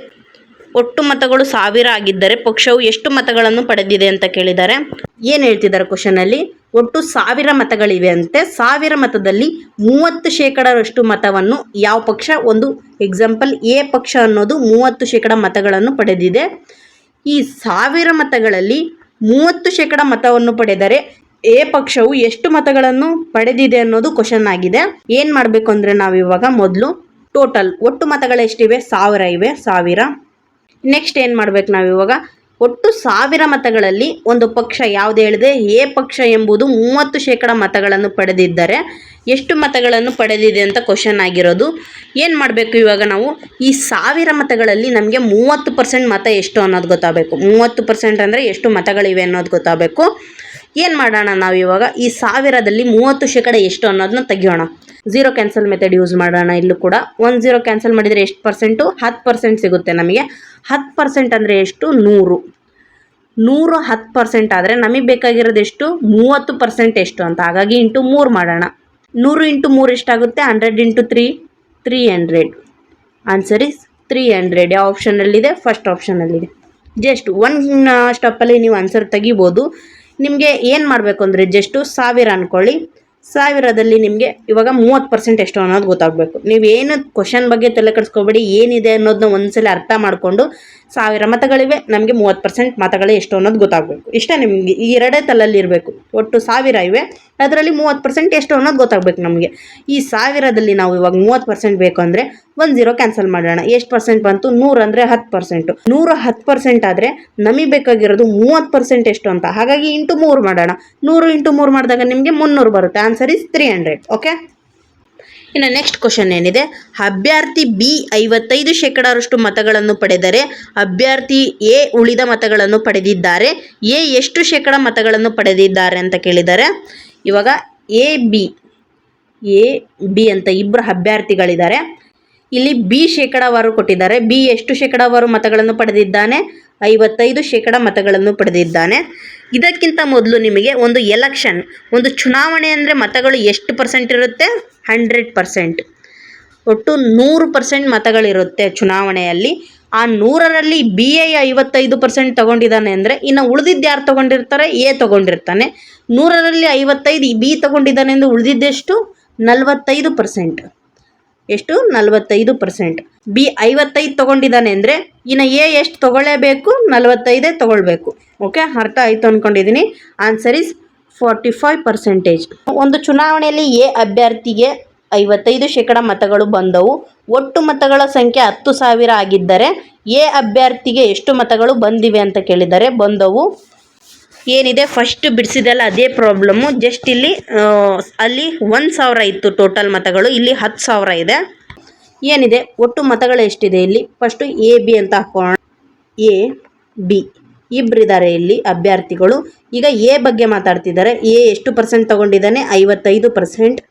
[SPEAKER 1] ಒಟ್ಟು ಮತಗಳು 1000 ಆಗಿದ್ದರೆ ಪಕ್ಷವು ಎಷ್ಟು ಮತಗಳನ್ನು ಪಡೆದಿದೆ ಅಂತ ಕೇಳಿದ್ದಾರೆ. ಏನು ಹೇಳ್ತಿದ್ದಾರೆ ಕ್ವಶನಲ್ಲಿ? ಒಟ್ಟು 1000 ಮತಗಳಿವೆ ಅಂತೆ. 1000 ಮತದಲ್ಲಿ 30% ಮತವನ್ನು ಯಾವ ಪಕ್ಷ? ಒಂದು ಎಕ್ಸಾಂಪಲ್, ಎ ಪಕ್ಷ ಅನ್ನೋದು 30% ಮತಗಳನ್ನು ಪಡೆದಿದೆ. ಈ 1000 ಮತಗಳಲ್ಲಿ 30% ಮತವನ್ನು ಪಡೆದರೆ ಎ ಪಕ್ಷವು ಎಷ್ಟು ಮತಗಳನ್ನು ಪಡೆದಿದೆ ಅನ್ನೋದು ಕ್ವಶನ್ ಆಗಿದೆ. ಏನು ಮಾಡಬೇಕು ಅಂದರೆ ನಾವು ಇವಾಗ ಮೊದಲು ಟೋಟಲ್ ಒಟ್ಟು ಮತಗಳು ಎಷ್ಟಿವೆ? 1000 ಇವೆ. 1000. ನೆಕ್ಸ್ಟ್ ಏನು ಮಾಡಬೇಕು ನಾವು ಇವಾಗ? ಒಟ್ಟು 1000 ಮತಗಳಲ್ಲಿ ಒಂದು ಪಕ್ಷ ಯಾವುದು ಹೇಳಿದೆ? ಎ ಪಕ್ಷ ಎಂಬುದು 30% ಮತಗಳನ್ನು ಪಡೆದಿದ್ದರೆ ಎಷ್ಟು ಮತಗಳನ್ನು ಪಡೆದಿದೆ ಅಂತ ಕ್ವಶನ್ ಆಗಿರೋದು. ಏನು ಮಾಡಬೇಕು ಇವಾಗ ನಾವು? ಈ 1000 ಮತಗಳಲ್ಲಿ ನಮಗೆ 30% ಮತ ಎಷ್ಟು ಅನ್ನೋದು ಗೊತ್ತಾಗಬೇಕು. 30% ಅಂದರೆ ಎಷ್ಟು ಮತಗಳಿವೆ ಅನ್ನೋದು ಗೊತ್ತಾಗಬೇಕು. ಏನು ಮಾಡೋಣ ನಾವು ಇವಾಗ? ಈ 1000ದಲ್ಲಿ 30% ಎಷ್ಟು ಅನ್ನೋದನ್ನ ತೆಗಿಯೋಣ. 0 ಕ್ಯಾನ್ಸಲ್ ಮೆಥಡ್ ಯೂಸ್ ಮಾಡೋಣ. ಇಲ್ಲೂ ಕೂಡ 1 0 ಕ್ಯಾನ್ಸಲ್ ಮಾಡಿದರೆ ಎಷ್ಟು ಪರ್ಸೆಂಟು? 10% ಸಿಗುತ್ತೆ ನಮಗೆ. 10% ಅಂದರೆ ಎಷ್ಟು? 100. 10% ಆದರೆ ನಮಗೆ ಬೇಕಾಗಿರೋದು ಎಷ್ಟು? 30% ಎಷ್ಟು ಅಂತ. ಹಾಗಾಗಿ ಇಂಟು 3 ಮಾಡೋಣ. 100 ಇಂಟು 3 ಎಷ್ಟಾಗುತ್ತೆ? 100 ಇಂಟು 3 300. Answer is 300. ಯಾವ ಆಪ್ಷನಲ್ಲಿದೆ? ಫಸ್ಟ್ ಆಪ್ಷನಲ್ಲಿದೆ. ಜಸ್ಟ್ 1 ಸ್ಟೆಪ್ಪಲ್ಲಿ ನೀವು ಆನ್ಸರ್ ತೆಗಿಬೋದು. ನಿಮಗೆ ಏನು ಮಾಡಬೇಕು ಅಂದರೆ ಜಸ್ಟು 1000 ಅಂದ್ಕೊಳ್ಳಿ. 1000ದಲ್ಲಿ ನಿಮಗೆ ಇವಾಗ 30% ಎಷ್ಟು ಅನ್ನೋದು ಗೊತ್ತಾಗಬೇಕು. ನೀವು ಏನು ಕ್ವಶನ್ ಬಗ್ಗೆ ತಲೆ ಕೆಡಿಸ್ಕೋಬೇಡಿ, ಏನಿದೆ ಅನ್ನೋದನ್ನ ಒಂದ್ಸಲ ಅರ್ಥ ಮಾಡಿಕೊಂಡು 1000 ಮತಗಳಿವೆ, ನಮಗೆ 30% ಮತಗಳೇ ಎಷ್ಟು ಅನ್ನೋದು ಗೊತ್ತಾಗಬೇಕು. ಇಷ್ಟೇ ನಿಮಗೆ ಈ 2 ತಲೆಯಲ್ಲಿ ಇರಬೇಕು. ಒಟ್ಟು 1000 ಇವೆ, ಅದರಲ್ಲಿ 30% ಎಷ್ಟು ಅನ್ನೋದು ಗೊತ್ತಾಗಬೇಕು ನಮಗೆ. ಈ 1000ದಲ್ಲಿ ನಾವು ಇವಾಗ 30% ಬೇಕು ಅಂದರೆ 1 0 ಕ್ಯಾನ್ಸಲ್ ಮಾಡೋಣ. ಎಷ್ಟು ಪರ್ಸೆಂಟ್ ಬಂತು? 100 ಅಂದರೆ 10%. 100 10% ಆದರೆ ನಮಗೆ ಬೇಕಾಗಿರೋದು 30% ಎಷ್ಟು ಅಂತ. ಹಾಗಾಗಿ ಇಂಟು 3 ಮಾಡೋಣ. 100 ಇಂಟು 3 ಮಾಡಿದಾಗ ನಿಮಗೆ 300 ಬರುತ್ತೆ. Answer is 300. ಓಕೆ, ಇನ್ನು ನೆಕ್ಸ್ಟ್ ಕ್ವಶನ್ ಏನಿದೆ? ಅಭ್ಯರ್ಥಿ ಬಿ 55% ಮತಗಳನ್ನು ಪಡೆದರೆ ಅಭ್ಯರ್ಥಿ ಎ ಉಳಿದ ಮತಗಳನ್ನು ಪಡೆದಿದ್ದಾರೆ. ಎ ಎಷ್ಟು ಶೇಕಡ ಮತಗಳನ್ನು ಪಡೆದಿದ್ದಾರೆ ಅಂತ ಕೇಳಿದ್ದಾರೆ. ಇವಾಗ ಎ ಬಿ ಅಂತ ಇಬ್ಬರು ಅಭ್ಯರ್ಥಿಗಳಿದ್ದಾರೆ. ಇಲ್ಲಿ ಬಿ ಶೇಕಡಾವಾರು ಕೊಟ್ಟಿದ್ದಾರೆ. ಬಿ ಎಷ್ಟು ಶೇಕಡಾವಾರು ಮತಗಳನ್ನು ಪಡೆದಿದ್ದಾನೆ? 55% ಮತಗಳನ್ನು ಪಡೆದಿದ್ದಾನೆ. ಇದಕ್ಕಿಂತ ಮೊದಲು ನಿಮಗೆ ಒಂದು ಎಲೆಕ್ಷನ್, ಒಂದು ಚುನಾವಣೆ ಅಂದರೆ ಮತಗಳು ಎಷ್ಟು ಪರ್ಸೆಂಟ್ ಇರುತ್ತೆ? 100%. ಒಟ್ಟು 100% ಮತಗಳಿರುತ್ತೆ ಚುನಾವಣೆಯಲ್ಲಿ. ಆ 100ರಲ್ಲಿ ಬಿ ಎ 55% ತೊಗೊಂಡಿದ್ದಾನೆ ಅಂದರೆ ಇನ್ನು ಉಳಿದಿದ್ದು ಯಾರು ತೊಗೊಂಡಿರ್ತಾರೆ? ಎ ತೊಗೊಂಡಿರ್ತಾನೆ. 100ರಲ್ಲಿ 55 ಬಿ ತೊಗೊಂಡಿದ್ದಾನೆ ಅಂದರೆ ಉಳಿದಿದ್ದೆಷ್ಟು? 45%. ಎಷ್ಟು? 45%. ಬಿ 55 ತೊಗೊಂಡಿದ್ದಾನೆ ಅಂದರೆ ಇನ್ನು ಎ ಎಷ್ಟು ತೊಗೊಳ್ಳೇಬೇಕು? 45 ತೊಗೊಳ್ಬೇಕು. ಓಕೆ, ಅರ್ಥ ಆಯಿತು ಅಂದ್ಕೊಂಡಿದ್ದೀನಿ. Answer is 45%. ಒಂದು ಚುನಾವಣೆಯಲ್ಲಿ ಎ ಅಭ್ಯರ್ಥಿಗೆ 55% ಮತಗಳು ಬಂದವು. ಒಟ್ಟು ಮತಗಳ ಸಂಖ್ಯೆ 10,000 ಆಗಿದ್ದರೆ ಎ ಅಭ್ಯರ್ಥಿಗೆ ಎಷ್ಟು ಮತಗಳು ಬಂದಿವೆ ಅಂತ ಕೇಳಿದ್ದಾರೆ. ಬಂದವು ಏನಿದೆ ಫಸ್ಟ್ ಬಿಡಿಸಿದಲ್ಲ ಅದೇ ಪ್ರಾಬ್ಲಮ್ಮು. ಜಸ್ಟ್ ಇಲ್ಲಿ ಅಲ್ಲಿ 1000 ಇತ್ತು ಟೋಟಲ್ ಮತಗಳು, ಇಲ್ಲಿ 10,000 ಇದೆ. ಏನಿದೆ ಒಟ್ಟು ಮತಗಳು ಎಷ್ಟಿದೆ ಇಲ್ಲಿ? ಫಸ್ಟು ಎ ಬಿ ಅಂತ ಹಾಕೋಣ. ಎ ಬಿ ಇಬ್ಬರಿದ್ದಾರೆ ಇಲ್ಲಿ ಅಭ್ಯರ್ಥಿಗಳು. ಈಗ ಎ ಬಗ್ಗೆ ಮಾತಾಡ್ತಿದ್ದಾರೆ. ಎ ಎಷ್ಟು ಪರ್ಸೆಂಟ್ ತೊಗೊಂಡಿದ್ದಾನೆ? 55%.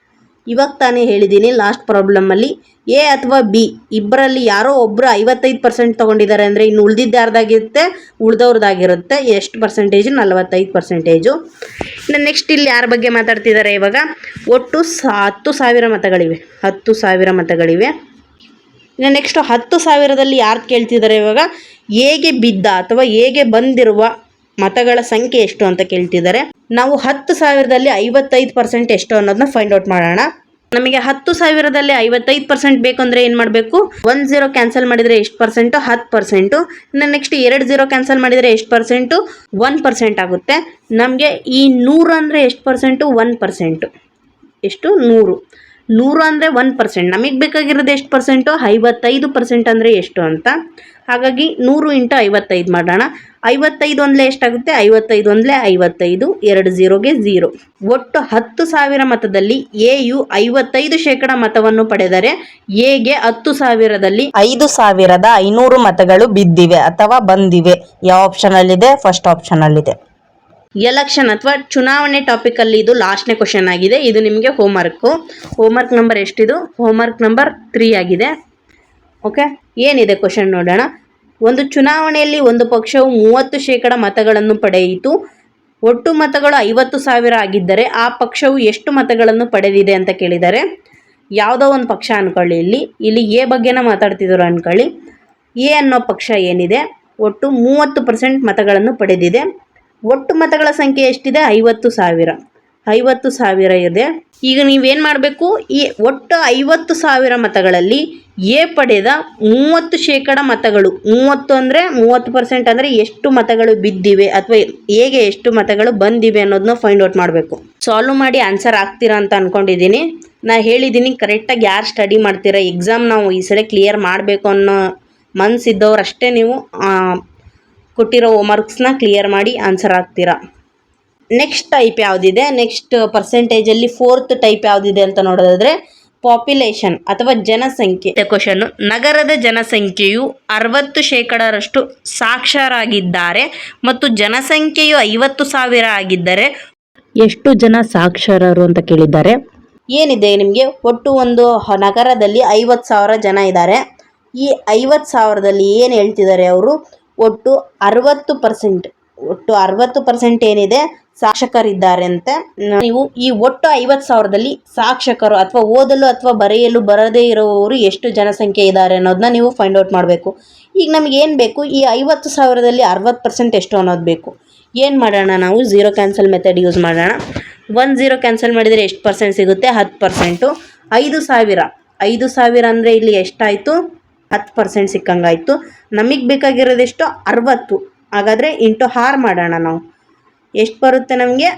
[SPEAKER 1] ಇವಾಗ ತಾನೇ ಹೇಳಿದ್ದೀನಿ ಲಾಸ್ಟ್ ಪ್ರಾಬ್ಲಮಲ್ಲಿ, ಎ ಅಥವಾ ಬಿ ಇಬ್ಬರಲ್ಲಿ ಯಾರೋ ಒಬ್ಬರು 55% ತೊಗೊಂಡಿದ್ದಾರೆ ಅಂದರೆ ಇನ್ನು ಉಳಿದಿದ್ದು ಯಾರ್ದಾಗಿರುತ್ತೆ? ಉಳಿದವ್ರದ್ದಾಗಿರುತ್ತೆ. ಎಷ್ಟು ಪರ್ಸೆಂಟೇಜು? 45%. ಇನ್ನು ನೆಕ್ಸ್ಟ್ ಇಲ್ಲಿ ಯಾರ ಬಗ್ಗೆ ಮಾತಾಡ್ತಿದ್ದಾರೆ ಇವಾಗ? ಒಟ್ಟು 10,000 ಮತಗಳಿವೆ. 10,000 ಮತಗಳಿವೆ. ಇನ್ನು ನೆಕ್ಸ್ಟು 10,000ದಲ್ಲಿ ಯಾರು ಕೇಳ್ತಿದ್ದಾರೆ ಇವಾಗ? ಹೇಗೆ ಬಿದ್ದ ಅಥವಾ ಹೇಗೆ ಬಂದಿರುವ ಮತಗಳ ಸಂಖ್ಯೆ ಎಷ್ಟು ಅಂತ ಕೇಳ್ತಿದ್ದಾರೆ. ನಾವು 10,000ದಲ್ಲಿ 55% ಎಷ್ಟು ಅನ್ನೋದನ್ನ ಫೈಂಡ್ ಔಟ್ ಮಾಡೋಣ. ನಮಗೆ 10,000ದಲ್ಲಿ 55% ಬೇಕಂದ್ರೆ ಏನು ಮಾಡಬೇಕು? 1 0 ಕ್ಯಾನ್ಸಲ್ ಮಾಡಿದರೆ ಎಷ್ಟು ಪರ್ಸೆಂಟು? 10%. ಇನ್ನು ನೆಕ್ಸ್ಟ್ 2 0 ಕ್ಯಾನ್ಸಲ್ ಮಾಡಿದರೆ ಎಷ್ಟು ಪರ್ಸೆಂಟು? 1% ಆಗುತ್ತೆ. ನಮಗೆ ಈ 100 ಅಂದರೆ ಎಷ್ಟು ಪರ್ಸೆಂಟು? 1%. ಎಷ್ಟು? 100 ಅಂದರೆ 1%. ನಮಗೆ ಬೇಕಾಗಿರೋದು ಎಷ್ಟು ಪರ್ಸೆಂಟು? 55% ಅಂದರೆ ಎಷ್ಟು ಅಂತ. ಹಾಗಾಗಿ 100 × 55 ಮಾಡೋಣ. 55 ಒಂದಲೇ ಎಷ್ಟಾಗುತ್ತೆ? 55 ಒಂದಲೇ 55, 2 0ಗೆ 0. ಒಟ್ಟು 10,000 ಮತದಲ್ಲಿ ಎ ಯು 55% ಮತವನ್ನು ಪಡೆದರೆ ಎಗೆ 10,000ದಲ್ಲಿ 5,500 ಮತಗಳು ಬಿದ್ದಿವೆ ಅಥವಾ ಬಂದಿವೆ. ಯಾವ ಆಪ್ಷನಲ್ಲಿದೆ? ಫಸ್ಟ್ ಆಪ್ಷನಲ್ಲಿದೆ. ಎಲೆಕ್ಷನ್ ಅಥವಾ ಚುನಾವಣೆ ಟಾಪಿಕಲ್ಲಿ ಇದು ಲಾಸ್ಟ್ನೇ ಕ್ವಶನ್ ಆಗಿದೆ. ಇದು ನಿಮಗೆ ಹೋಮ್ವರ್ಕ್ ನಂಬರ್ ಎಷ್ಟಿದು? ಹೋಮ್ವರ್ಕ್ ನಂಬರ್ 3 ಆಗಿದೆ. ಓಕೆ, ಏನಿದೆ ಕ್ವಶನ್ ನೋಡೋಣ. ಒಂದು ಚುನಾವಣೆಯಲ್ಲಿ ಒಂದು ಪಕ್ಷವು 30% ಮತಗಳನ್ನು ಪಡೆಯಿತು. ಒಟ್ಟು ಮತಗಳು 50,000 ಆಗಿದ್ದರೆ ಆ ಪಕ್ಷವು ಎಷ್ಟು ಮತಗಳನ್ನು ಪಡೆದಿದೆ ಅಂತ ಕೇಳಿದ್ದಾರೆ. ಯಾವುದೋ ಒಂದು ಪಕ್ಷ ಅನ್ಕೊಳ್ಳಿ. ಇಲ್ಲಿ ಎ ಬಗ್ಗೆನ ಮಾತಾಡ್ತಿದ್ರು ಅನ್ಕೊಳ್ಳಿ. ಎ ಅನ್ನೋ ಪಕ್ಷ ಏನಿದೆ ಒಟ್ಟು 30% ಮತಗಳನ್ನು ಪಡೆದಿದೆ. ಒಟ್ಟು ಮತಗಳ ಸಂಖ್ಯೆ ಎಷ್ಟಿದೆ? 50,000 ಇದೆ. ಈಗ ನೀವೇನು ಮಾಡಬೇಕು? ಈ ಒಟ್ಟು 50,000 ಮತಗಳಲ್ಲಿ ಎ ಪಡೆದ 30% ಮತಗಳು, 30 ಅಂದರೆ 30% ಅಂದರೆ ಎಷ್ಟು ಮತಗಳು ಬಿದ್ದಿವೆ ಅಥವಾ ಹೇಗೆ ಎಷ್ಟು ಮತಗಳು ಬಂದಿವೆ ಅನ್ನೋದನ್ನ ಫೈಂಡ್ ಔಟ್ ಮಾಡಬೇಕು. ಸಾಲ್ವ್ ಮಾಡಿ ಆನ್ಸರ್ ಆಗ್ತೀರಾ ಅಂತ ಅಂದ್ಕೊಂಡಿದ್ದೀನಿ. ನಾ ಹೇಳಿದ್ದೀನಿ, ಕರೆಕ್ಟಾಗಿ ಯಾರು ಸ್ಟಡಿ ಮಾಡ್ತೀರಾ, ಎಕ್ಸಾಮ್ ನಾವು ಈ ಸಲ ಕ್ಲಿಯರ್ ಮಾಡಬೇಕು ಅನ್ನೋ ಮನಸ್ಸಿದ್ದವ್ರು ಅಷ್ಟೇ ನೀವು ಕೊಟ್ಟಿರೋ ಹೋಮ್ವರ್ಕ್ಸ್ನ ಕ್ಲಿಯರ್ ಮಾಡಿ ಆನ್ಸರ್ ಆಗ್ತೀರಾ. ನೆಕ್ಸ್ಟ್ ಟೈಪ್ ಯಾವುದಿದೆ? ನೆಕ್ಸ್ಟ್ ಪರ್ಸೆಂಟೇಜಲ್ಲಿ 4th ಟೈಪ್ ಯಾವುದಿದೆ ಅಂತ ನೋಡೋದಾದರೆ ಪಾಪ್ಯುಲೇಷನ್ ಅಥವಾ ಜನಸಂಖ್ಯೆ. ಕ್ವಶನ್ನು, ನಗರದ ಜನಸಂಖ್ಯೆಯು 60% ಸಾಕ್ಷರರಾಗಿದ್ದಾರೆ ಮತ್ತು ಜನಸಂಖ್ಯೆಯು 50,000 ಆಗಿದ್ದರೆ ಎಷ್ಟು ಜನ ಸಾಕ್ಷರರು ಅಂತ ಕೇಳಿದ್ದಾರೆ. ಏನಿದೆ ನಿಮಗೆ? ಒಟ್ಟು ಒಂದು ನಗರದಲ್ಲಿ 50,000 ಜನ ಇದ್ದಾರೆ. ಈ 50,000ದಲ್ಲಿ ಏನು ಹೇಳ್ತಿದ್ದಾರೆ ಅವರು? ಒಟ್ಟು 60% ಏನಿದೆ ಸಾಕ್ಷರರಿದ್ದಾರೆ ಅಂತೆ. ನೀವು ಈ ಒಟ್ಟು 50,000ದಲ್ಲಿ ಸಾಕ್ಷರರು ಅಥವಾ ಓದಲು ಅಥವಾ ಬರೆಯಲು ಬರದೇ ಇರುವವರು ಎಷ್ಟು ಜನಸಂಖ್ಯೆ ಇದ್ದಾರೆ ಅನ್ನೋದನ್ನ ನೀವು ಫೈಂಡ್ ಔಟ್ ಮಾಡಬೇಕು. ಈಗ ನಮಗೆ ಏನು ಬೇಕು? ಈ 50,000ದಲ್ಲಿ 60% ಎಷ್ಟು ಅನ್ನೋದು ಬೇಕು. ಏನು ಮಾಡೋಣ? ನಾವು 0 ಕ್ಯಾನ್ಸಲ್ ಮೆಥಡ್ ಯೂಸ್ ಮಾಡೋಣ. 1 0 ಕ್ಯಾನ್ಸಲ್ ಮಾಡಿದರೆ ಎಷ್ಟು ಪರ್ಸೆಂಟ್ ಸಿಗುತ್ತೆ? 10%. 5,000 ಅಂದರೆ ಇಲ್ಲಿ ಎಷ್ಟಾಯಿತು? 10% ಸಿಕ್ಕಂಗಾಯಿತು. ನಮಗೆ ಬೇಕಾಗಿರೋದೆಷ್ಟು? 60. ಹಾಗಾದರೆ ಇಂಟು 6 ಮಾಡೋಣ ನಾವು. ಎಷ್ಟು ಬರುತ್ತೆ ನಮಗೆ?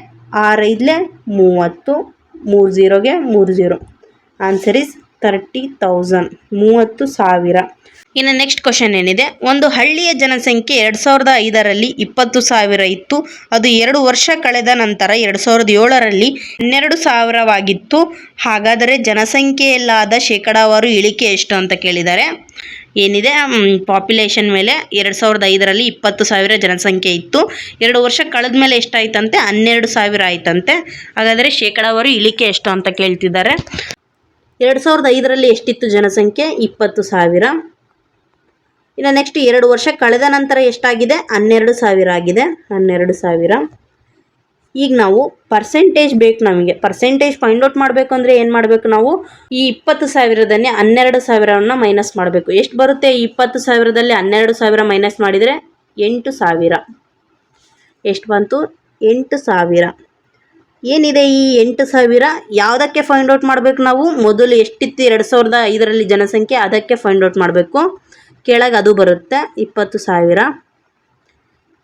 [SPEAKER 1] 6 5 30, 3 0ಗೆ 3 0. Answer is 30,000, 30,000. ಇನ್ನು ನೆಕ್ಸ್ಟ್ ಕ್ವಶನ್ ಏನಿದೆ? ಒಂದು ಹಳ್ಳಿಯ ಜನಸಂಖ್ಯೆ 2005ರಲ್ಲಿ 20,000 ಇತ್ತು. ಅದು 2 ವರ್ಷ ಕಳೆದ ನಂತರ 2007ರಲ್ಲಿ 12,000ವಾಗಿತ್ತು. ಹಾಗಾದರೆ ಜನಸಂಖ್ಯೆಯಲ್ಲಾದ ಶೇಕಡಾವಾರು ಇಳಿಕೆ ಎಷ್ಟು ಅಂತ ಕೇಳಿದ್ದಾರೆ. ಏನಿದೆ? ಪಾಪ್ಯುಲೇಷನ್ ಮೇಲೆ 2005ರಲ್ಲಿ 20,000 ಜನಸಂಖ್ಯೆ ಇತ್ತು. 2 ವರ್ಷ ಕಳೆದ ಮೇಲೆ ಎಷ್ಟಾಯ್ತಂತೆ? 12,000 ಆಯ್ತಂತೆ. ಹಾಗಾದರೆ ಶೇಕಡಾವಾರು ಇಳಿಕೆ ಎಷ್ಟು ಅಂತ ಕೇಳ್ತಿದ್ದಾರೆ. 2005ರಲ್ಲಿ ಎಷ್ಟಿತ್ತು ಜನಸಂಖ್ಯೆ? 20,000. ಇನ್ನು ನೆಕ್ಸ್ಟ್ 2 ವರ್ಷ ಕಳೆದ ನಂತರ ಎಷ್ಟಾಗಿದೆ? 12,000 ಆಗಿದೆ. 12,000. ಈಗ ನಾವು ಪರ್ಸೆಂಟೇಜ್ ಬೇಕು. ನಮಗೆ ಪರ್ಸೆಂಟೇಜ್ ಫೈಂಡ್ ಔಟ್ ಮಾಡಬೇಕು ಅಂದರೆ ಏನು ಮಾಡಬೇಕು? ನಾವು ಈ 20,000ದನ್ನೇ 12,000ವನ್ನು ಮೈನಸ್ ಮಾಡಬೇಕು. ಎಷ್ಟು ಬರುತ್ತೆ? 20,000ದಲ್ಲಿ 12,000 ಮೈನಸ್ ಮಾಡಿದರೆ 8,000. ಎಷ್ಟು ಬಂತು? 8,000. ಏನಿದೆ ಈ 8,000? ಯಾವುದಕ್ಕೆ ಫೈಂಡ್ ಔಟ್ ಮಾಡಬೇಕು ನಾವು? ಮೊದಲು ಎಷ್ಟಿತ್ತು 2005ರಲ್ಲಿ ಜನಸಂಖ್ಯೆ, ಅದಕ್ಕೆ ಫೈಂಡ್ ಔಟ್ ಮಾಡಬೇಕು. ಕೆಳಗೆ ಅದು ಬರುತ್ತೆ 20,000.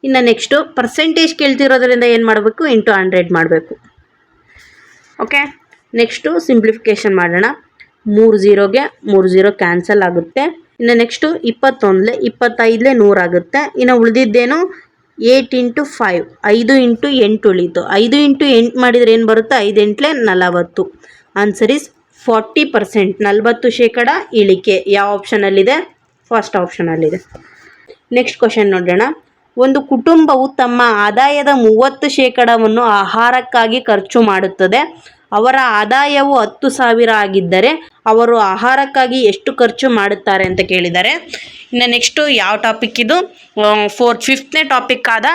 [SPEAKER 1] ಇನ್ನು ನೆಕ್ಸ್ಟು ಪರ್ಸೆಂಟೇಜ್ ಕೇಳ್ತಿರೋದ್ರಿಂದ ಏನು ಮಾಡಬೇಕು? ಇಂಟು 100 ಮಾಡಬೇಕು. ಓಕೆ, ನೆಕ್ಸ್ಟು ಸಿಂಪ್ಲಿಫಿಕೇಷನ್ ಮಾಡೋಣ. 3 0ಗೆ 3 0 ಕ್ಯಾನ್ಸಲ್ ಆಗುತ್ತೆ. ಇನ್ನು ನೆಕ್ಸ್ಟು 21 25 100 ಆಗುತ್ತೆ. ಇನ್ನು ಉಳಿದಿದ್ದೇನು? 8 × 5, 5 × 8 ಉಳೀತು. 5 × 8 ಮಾಡಿದರೆ ಏನು ಬರುತ್ತೆ? 5 8 40. ಆನ್ಸರ್ ಈಸ್ 40%, 40% ಇಳಿಕೆ. ಯಾವ ಆಪ್ಷನಲ್ಲಿದೆ? ಫಸ್ಟ್ ಆಪ್ಷನಲ್ಲಿದೆ. ನೆಕ್ಸ್ಟ್ ಕ್ವಶನ್ ನೋಡೋಣ. ಒಂದು ಕುಟುಂಬವು ತಮ್ಮ ಆದಾಯದ 30%ವನ್ನು ಆಹಾರಕ್ಕಾಗಿ ಖರ್ಚು ಮಾಡುತ್ತದೆ. ಅವರ ಆದಾಯವು 10,000 ಆಗಿದ್ದರೆ ಅವರು ಆಹಾರಕ್ಕಾಗಿ ಎಷ್ಟು ಖರ್ಚು ಮಾಡುತ್ತಾರೆ ಅಂತ ಕೇಳಿದ್ದಾರೆ. ಇನ್ನು ನೆಕ್ಸ್ಟು ಯಾವ ಟಾಪಿಕ್ ಇದು? 5ನೇ ಟಾಪಿಕ್ ಆದ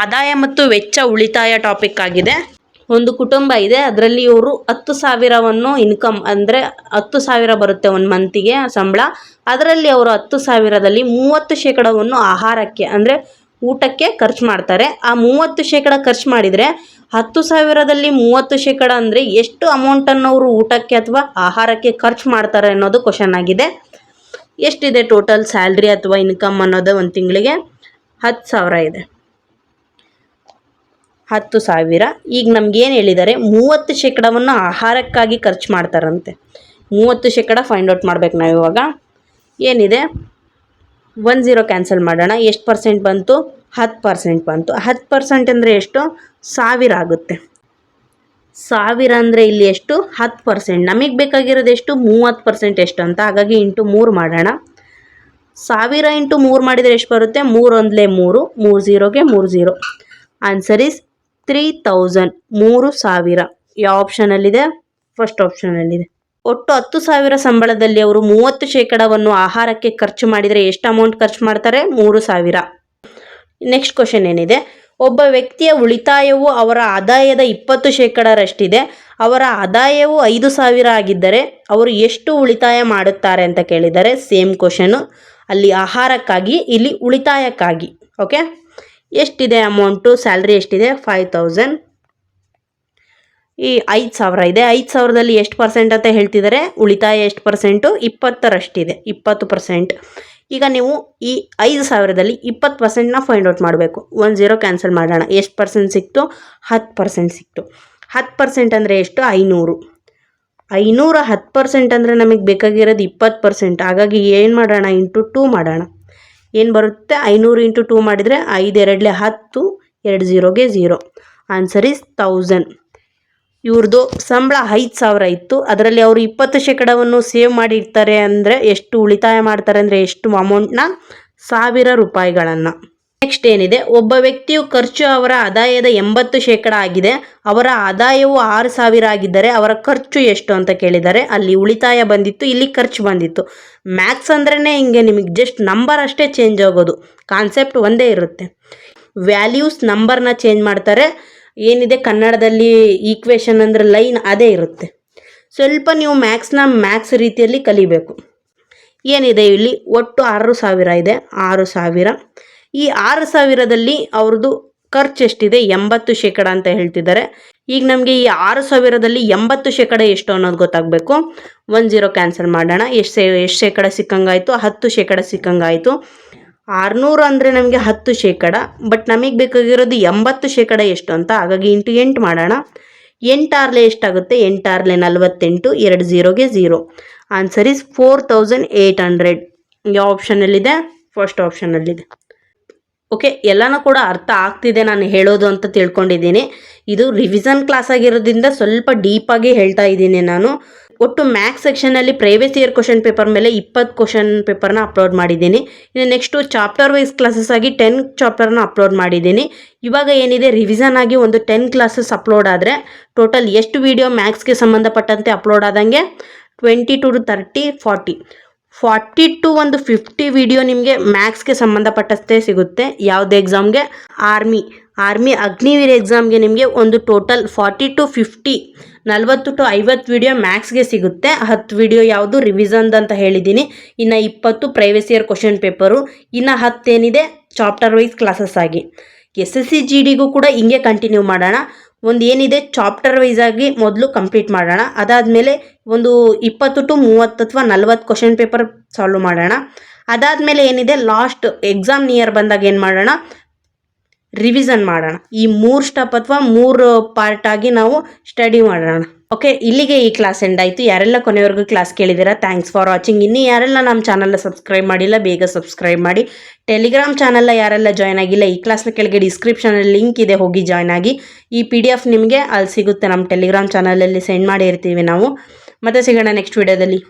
[SPEAKER 1] ಆದಾಯ ಮತ್ತು ವೆಚ್ಚ ಉಳಿತಾಯ ಟಾಪಿಕ್ ಆಗಿದೆ. ಒಂದು ಕುಟುಂಬ ಇದೆ, ಅದರಲ್ಲಿ ಇವರು 10,000ವನ್ನು ಇನ್ಕಮ್ ಅಂದರೆ 10,000 ಬರುತ್ತೆ ಒಂದು ಮಂತಿಗೆ ಸಂಬಳ. ಅದರಲ್ಲಿ ಅವರು 10,000ದಲ್ಲಿ 30%ವನ್ನು ಆಹಾರಕ್ಕೆ ಅಂದರೆ ಊಟಕ್ಕೆ ಖರ್ಚು ಮಾಡ್ತಾರೆ. ಆ 30% ಖರ್ಚು ಮಾಡಿದರೆ 10,000ದಲ್ಲಿ 30% ಅಂದರೆ ಎಷ್ಟು ಅಮೌಂಟನ್ನು ಅವರು ಊಟಕ್ಕೆ ಅಥವಾ ಆಹಾರಕ್ಕೆ ಖರ್ಚು ಮಾಡ್ತಾರೆ ಅನ್ನೋದು ಕ್ವಶನ್ ಆಗಿದೆ. ಎಷ್ಟಿದೆ ಟೋಟಲ್ ಸ್ಯಾಲ್ರಿ ಅಥವಾ ಇನ್ಕಮ್ ಅನ್ನೋದು ಒಂದು ತಿಂಗಳಿಗೆ 10,000 ಇದೆ. 10,000. ಈಗ ನಮಗೇನು ಹೇಳಿದ್ದಾರೆ 30%ವನ್ನು ಆಹಾರಕ್ಕಾಗಿ ಖರ್ಚು ಮಾಡ್ತಾರಂತೆ. 30% ಫೈಂಡ್ ಔಟ್ ಮಾಡ್ಬೇಕು ನಾವು ಇವಾಗ. ಏನಿದೆ 10 ಕ್ಯಾನ್ಸಲ್ ಮಾಡೋಣ. ಎಷ್ಟು ಪರ್ಸೆಂಟ್ ಬಂತು? 10% ಬಂತು. 10% ಅಂದರೆ ಎಷ್ಟು? 1000 ಆಗುತ್ತೆ. 1000 ಅಂದರೆ ಇಲ್ಲಿ ಎಷ್ಟು? 10%. ನಮಗೆ ಬೇಕಾಗಿರೋದು ಎಷ್ಟು? 30% ಎಷ್ಟು ಅಂತ. ಹಾಗಾಗಿ ಇಂಟು 3 ಮಾಡೋಣ. 1000 ಇಂಟು 3 ಮಾಡಿದರೆ ಎಷ್ಟು ಬರುತ್ತೆ? 3 1 3, 3 0ಗೆ 3 0. Answer is 3000. 3000 ಯಾವ ಆಪ್ಷನಲ್ಲಿದೆ? ಫಸ್ಟ್ ಆಪ್ಷನಲ್ಲಿದೆ. ಒಟ್ಟು 10,000 ಸಂಬಳದಲ್ಲಿ ಅವರು 30%ವನ್ನು ಆಹಾರಕ್ಕೆ ಖರ್ಚು ಮಾಡಿದರೆ ಎಷ್ಟು ಅಮೌಂಟ್ ಖರ್ಚು ಮಾಡ್ತಾರೆ? 3,000. ನೆಕ್ಸ್ಟ್ ಕ್ವಶನ್ ಏನಿದೆ? ಒಬ್ಬ ವ್ಯಕ್ತಿಯ ಉಳಿತಾಯವು ಅವರ ಆದಾಯದ 20%ರಷ್ಟಿದೆ. ಅವರ ಆದಾಯವು 5,000 ಆಗಿದ್ದರೆ ಅವರು ಎಷ್ಟು ಉಳಿತಾಯ ಮಾಡುತ್ತಾರೆ ಅಂತ ಕೇಳಿದ್ದಾರೆ. Same question. ಅಲ್ಲಿ ಆಹಾರಕ್ಕಾಗಿ, ಇಲ್ಲಿ ಉಳಿತಾಯಕ್ಕಾಗಿ. ಓಕೆ, ಎಷ್ಟಿದೆ ಅಮೌಂಟು? ಸ್ಯಾಲ್ರಿ ಎಷ್ಟಿದೆ? 5,000. ಈ 5,000 ಇದೆ. 5,000ದಲ್ಲಿ ಎಷ್ಟು ಪರ್ಸೆಂಟ್ ಅಂತ ಹೇಳ್ತಿದ್ದಾರೆ? ಉಳಿತಾಯ ಎಷ್ಟು ಪರ್ಸೆಂಟು? 20ರಷ್ಟಿದೆ. 20%. ಈಗ ನೀವು ಈ 5,000ದಲ್ಲಿ 20%ನ ಫೈಂಡ್ ಔಟ್ ಮಾಡಬೇಕು. 10 ಕ್ಯಾನ್ಸಲ್ ಮಾಡೋಣ. ಎಷ್ಟು ಪರ್ಸೆಂಟ್ ಸಿಕ್ತು? 10% ಸಿಕ್ತು. 10% ಅಂದರೆ ಎಷ್ಟು? 500. 500 10% ಅಂದರೆ ನಮಗೆ ಬೇಕಾಗಿರೋದು 20%. ಹಾಗಾಗಿ ಏನು ಮಾಡೋಣ? ಇಂಟು 2 ಮಾಡೋಣ. ಏನು ಬರುತ್ತೆ? 500 ಇಂಟು 2 ಮಾಡಿದರೆ 5 2 10, 2 0ಗೆ 0. Answer is 1000. ಇವ್ರದ್ದು ಸಂಬಳ 5,000 ಇತ್ತು. ಅದರಲ್ಲಿ ಅವರು 20%ವನ್ನು ಸೇವ್ ಮಾಡಿರ್ತಾರೆ ಅಂದರೆ ಎಷ್ಟು ಉಳಿತಾಯ ಮಾಡ್ತಾರೆ ಅಂದರೆ ಎಷ್ಟು ಅಮೌಂಟ್ನ? 1000 ರೂಪಾಯಿಗಳನ್ನು. ನೆಕ್ಸ್ಟ್ ಏನಿದೆ? ಒಬ್ಬ ವ್ಯಕ್ತಿಯು ಖರ್ಚು ಅವರ ಆದಾಯದ 80% ಆಗಿದೆ. ಅವರ ಆದಾಯವು 6,000 ಆಗಿದ್ದರೆ ಅವರ ಖರ್ಚು ಎಷ್ಟು ಅಂತ ಕೇಳಿದ್ದಾರೆ. ಅಲ್ಲಿ ಉಳಿತಾಯ ಬಂದಿತ್ತು, ಇಲ್ಲಿ ಖರ್ಚು ಬಂದಿತ್ತು. ಮ್ಯಾಥ್ಸ್ ಅಂದ್ರೇ ಹಿಂಗೆ, ನಿಮಗೆ ಜಸ್ಟ್ ನಂಬರ್ ಅಷ್ಟೇ ಚೇಂಜ್ ಆಗೋದು, ಕಾನ್ಸೆಪ್ಟ್ ಒಂದೇ ಇರುತ್ತೆ. ವ್ಯಾಲ್ಯೂಸ್ ನಂಬರ್ನ ಚೇಂಜ್ ಮಾಡ್ತಾರೆ. ಏನಿದೆ ಕನ್ನಡದಲ್ಲಿ ಈಕ್ವೇಷನ್ ಅಂದರೆ ಲೈನ್, ಅದೇ ಇರುತ್ತೆ. ಸ್ವಲ್ಪ ನೀವು ಮ್ಯಾಥ್ಸ್ ರೀತಿಯಲ್ಲಿ ಕಲಿಬೇಕು. ಏನಿದೆ ಇಲ್ಲಿ? ಒಟ್ಟು 6,000 ಇದೆ. 6,000. ಈ 6,000ದಲ್ಲಿ ಅವ್ರದ್ದು ಖರ್ಚು ಎಷ್ಟಿದೆ? 80% ಅಂತ ಹೇಳ್ತಿದ್ದಾರೆ. ಈಗ ನಮಗೆ ಈ 6,000ದಲ್ಲಿ 80% ಎಷ್ಟು ಅನ್ನೋದು ಗೊತ್ತಾಗಬೇಕು. 10 ಕ್ಯಾನ್ಸಲ್ ಮಾಡೋಣ. ಎಷ್ಟು ಶೇಕಡ ಸಿಕ್ಕಂಗಾಯಿತು? 10% ಸಿಕ್ಕಂಗಾಯಿತು. 600 ಅಂದರೆ ನಮಗೆ 10%, ಬಟ್ ನಮಗೆ ಬೇಕಾಗಿರೋದು 80% ಎಷ್ಟು ಅಂತ. ಹಾಗಾಗಿ ಇಂಟು 8 ಮಾಡೋಣ. 8 6 ಎಷ್ಟಾಗುತ್ತೆ? 8 6 48, 2 0ಗೆ 0. Answer is 4,800. ಯಾವ ಆಪ್ಷನಲ್ಲಿದೆ? ಫಸ್ಟ್ ಆಪ್ಷನಲ್ಲಿದೆ. ಓಕೆ, ಎಲ್ಲನೂ ಕೂಡ ಅರ್ಥ ಆಗ್ತಿದೆ ನಾನು ಹೇಳೋದು ಅಂತ ತಿಳ್ಕೊಂಡಿದ್ದೀನಿ. ಇದು ರಿವಿಷನ್ ಕ್ಲಾಸ್ ಆಗಿರೋದ್ರಿಂದ ಸ್ವಲ್ಪ ಡೀಪಾಗಿ ಹೇಳ್ತಾ ಇದ್ದೀನಿ ನಾನು. ಒಟ್ಟು ಮ್ಯಾಥ್ಸ್ ಸೆಕ್ಷನಲ್ಲಿ ಪ್ರೀವಿಯಸ್ ಇಯರ್ ಕ್ವಶನ್ ಪೇಪರ್ ಮೇಲೆ 20 ಕ್ವಶನ್ ಪೇಪರ್ನ ಅಪ್ಲೋಡ್ ಮಾಡಿದ್ದೀನಿ. ಇನ್ನು ನೆಕ್ಸ್ಟು ಚಾಪ್ಟರ್ ವೈಸ್ ಕ್ಲಾಸಸ್ ಆಗಿ 10 ಚಾಪ್ಟರ್ನ ಅಪ್ಲೋಡ್ ಮಾಡಿದ್ದೀನಿ. ಇವಾಗ ಏನಿದೆ ರಿವಿಷನ್ ಆಗಿ ಒಂದು 10 ಕ್ಲಾಸಸ್ ಅಪ್ಲೋಡ್ ಆದರೆ ಟೋಟಲ್ ಎಷ್ಟು ವಿಡಿಯೋ ಮ್ಯಾಥ್ಸ್ಗೆ ಸಂಬಂಧಪಟ್ಟಂತೆ ಅಪ್ಲೋಡ್ ಆದಂಗೆ? 20 to 30, 40 to 50 ವಿಡಿಯೋ ನಿಮಗೆ ಮ್ಯಾಥ್ಸ್ಗೆ ಸಂಬಂಧಪಟ್ಟಂತೆ ಸಿಗುತ್ತೆ. ಯಾವುದೇ ಎಕ್ಸಾಮ್ಗೆ? ಆರ್ಮಿ ಅಗ್ನಿವೀರ್ ಎಕ್ಸಾಮ್ಗೆ ನಿಮಗೆ ಒಂದು ಟೋಟಲ್ 40 to 50, 40 to 50 ವಿಡಿಯೋ ಮ್ಯಾಥ್ಸ್ಗೆ ಸಿಗುತ್ತೆ. 10 ವಿಡಿಯೋ ಯಾವುದು? ರಿವಿಷನ್ದು ಅಂತ ಹೇಳಿದ್ದೀನಿ. ಇನ್ನು 20 ಪ್ರೀವಿಯಸ್ ಇಯರ್ ಕ್ವಶನ್ ಪೇಪರು. ಇನ್ನು 10 ಏನಿದೆ? ಚಾಪ್ಟರ್ ವೈಸ್ ಕ್ಲಾಸಸ್ ಆಗಿ. SSC GDಗೂ ಕೂಡ ಹಿಂಗೆ ಕಂಟಿನ್ಯೂ ಮಾಡೋಣ. ಒಂದು ಏನಿದೆ ಚಾಪ್ಟರ್ ವೈಸ್ ಆಗಿ ಮೊದಲು ಕಂಪ್ಲೀಟ್ ಮಾಡೋಣ. ಅದಾದಮೇಲೆ ಒಂದು 20 to 30 ಅಥವಾ 40 ಕ್ವಶನ್ ಪೇಪರ್ ಸಾಲ್ವ್ ಮಾಡೋಣ. ಅದಾದಮೇಲೆ ಏನಿದೆ ಲಾಸ್ಟ್ ಎಕ್ಸಾಮ್ ನಿಯರ್ ಬಂದಾಗ ಏನು ಮಾಡೋಣ? ರಿವಿಷನ್ ಮಾಡೋಣ. ಈ 3 ಸ್ಟೆಪ್ ಅಥವಾ 3 ಪಾರ್ಟ್ ಆಗಿ ನಾವು ಸ್ಟಡಿ ಮಾಡೋಣ. ಓಕೆ, ಇಲ್ಲಿಗೆ ಈ ಕ್ಲಾಸ್ ಎಂಡ್ ಆಯಿತು. ಯಾರೆಲ್ಲ ಕೊನೆವರೆಗೂ ಕ್ಲಾಸ್ ಕೇಳಿದ್ದೀರಾ, ಥ್ಯಾಂಕ್ಸ್ ಫಾರ್ ವಾಚಿಂಗ್. ಇನ್ನೂ ಯಾರೆಲ್ಲ ನಮ್ಮ ಚಾನಲ್ನ ಸಬ್ಸ್ಕ್ರೈಬ್ ಮಾಡಿಲ್ಲ, ಬೇಗ ಸಬ್ಸ್ಕ್ರೈಬ್ ಮಾಡಿ. ಟೆಲಿಗ್ರಾಮ್ ಚಾನಲ್ನ ಯಾರೆಲ್ಲ ಜಾಯ್ನ್ ಆಗಿಲ್ಲ, ಈ ಕ್ಲಾಸ್ನ ಕೆಳಗೆ ಡಿಸ್ಕ್ರಿಪ್ಷನಲ್ಲಿ ಲಿಂಕ್ ಇದೆ, ಹೋಗಿ ಜಾಯ್ನ್ ಆಗಿ. ಈ PDF ನಿಮಗೆ ಅಲ್ಲಿ ಸಿಗುತ್ತೆ. ನಮ್ಮ ಟೆಲಿಗ್ರಾಮ್ ಚಾನಲಲ್ಲಿ ಸೆಂಡ್ ಮಾಡಿ ಇರ್ತೀವಿ ನಾವು. ಮತ್ತೆ ಸಿಗೋಣ ನೆಕ್ಸ್ಟ್ ವಿಡಿಯೋದಲ್ಲಿ.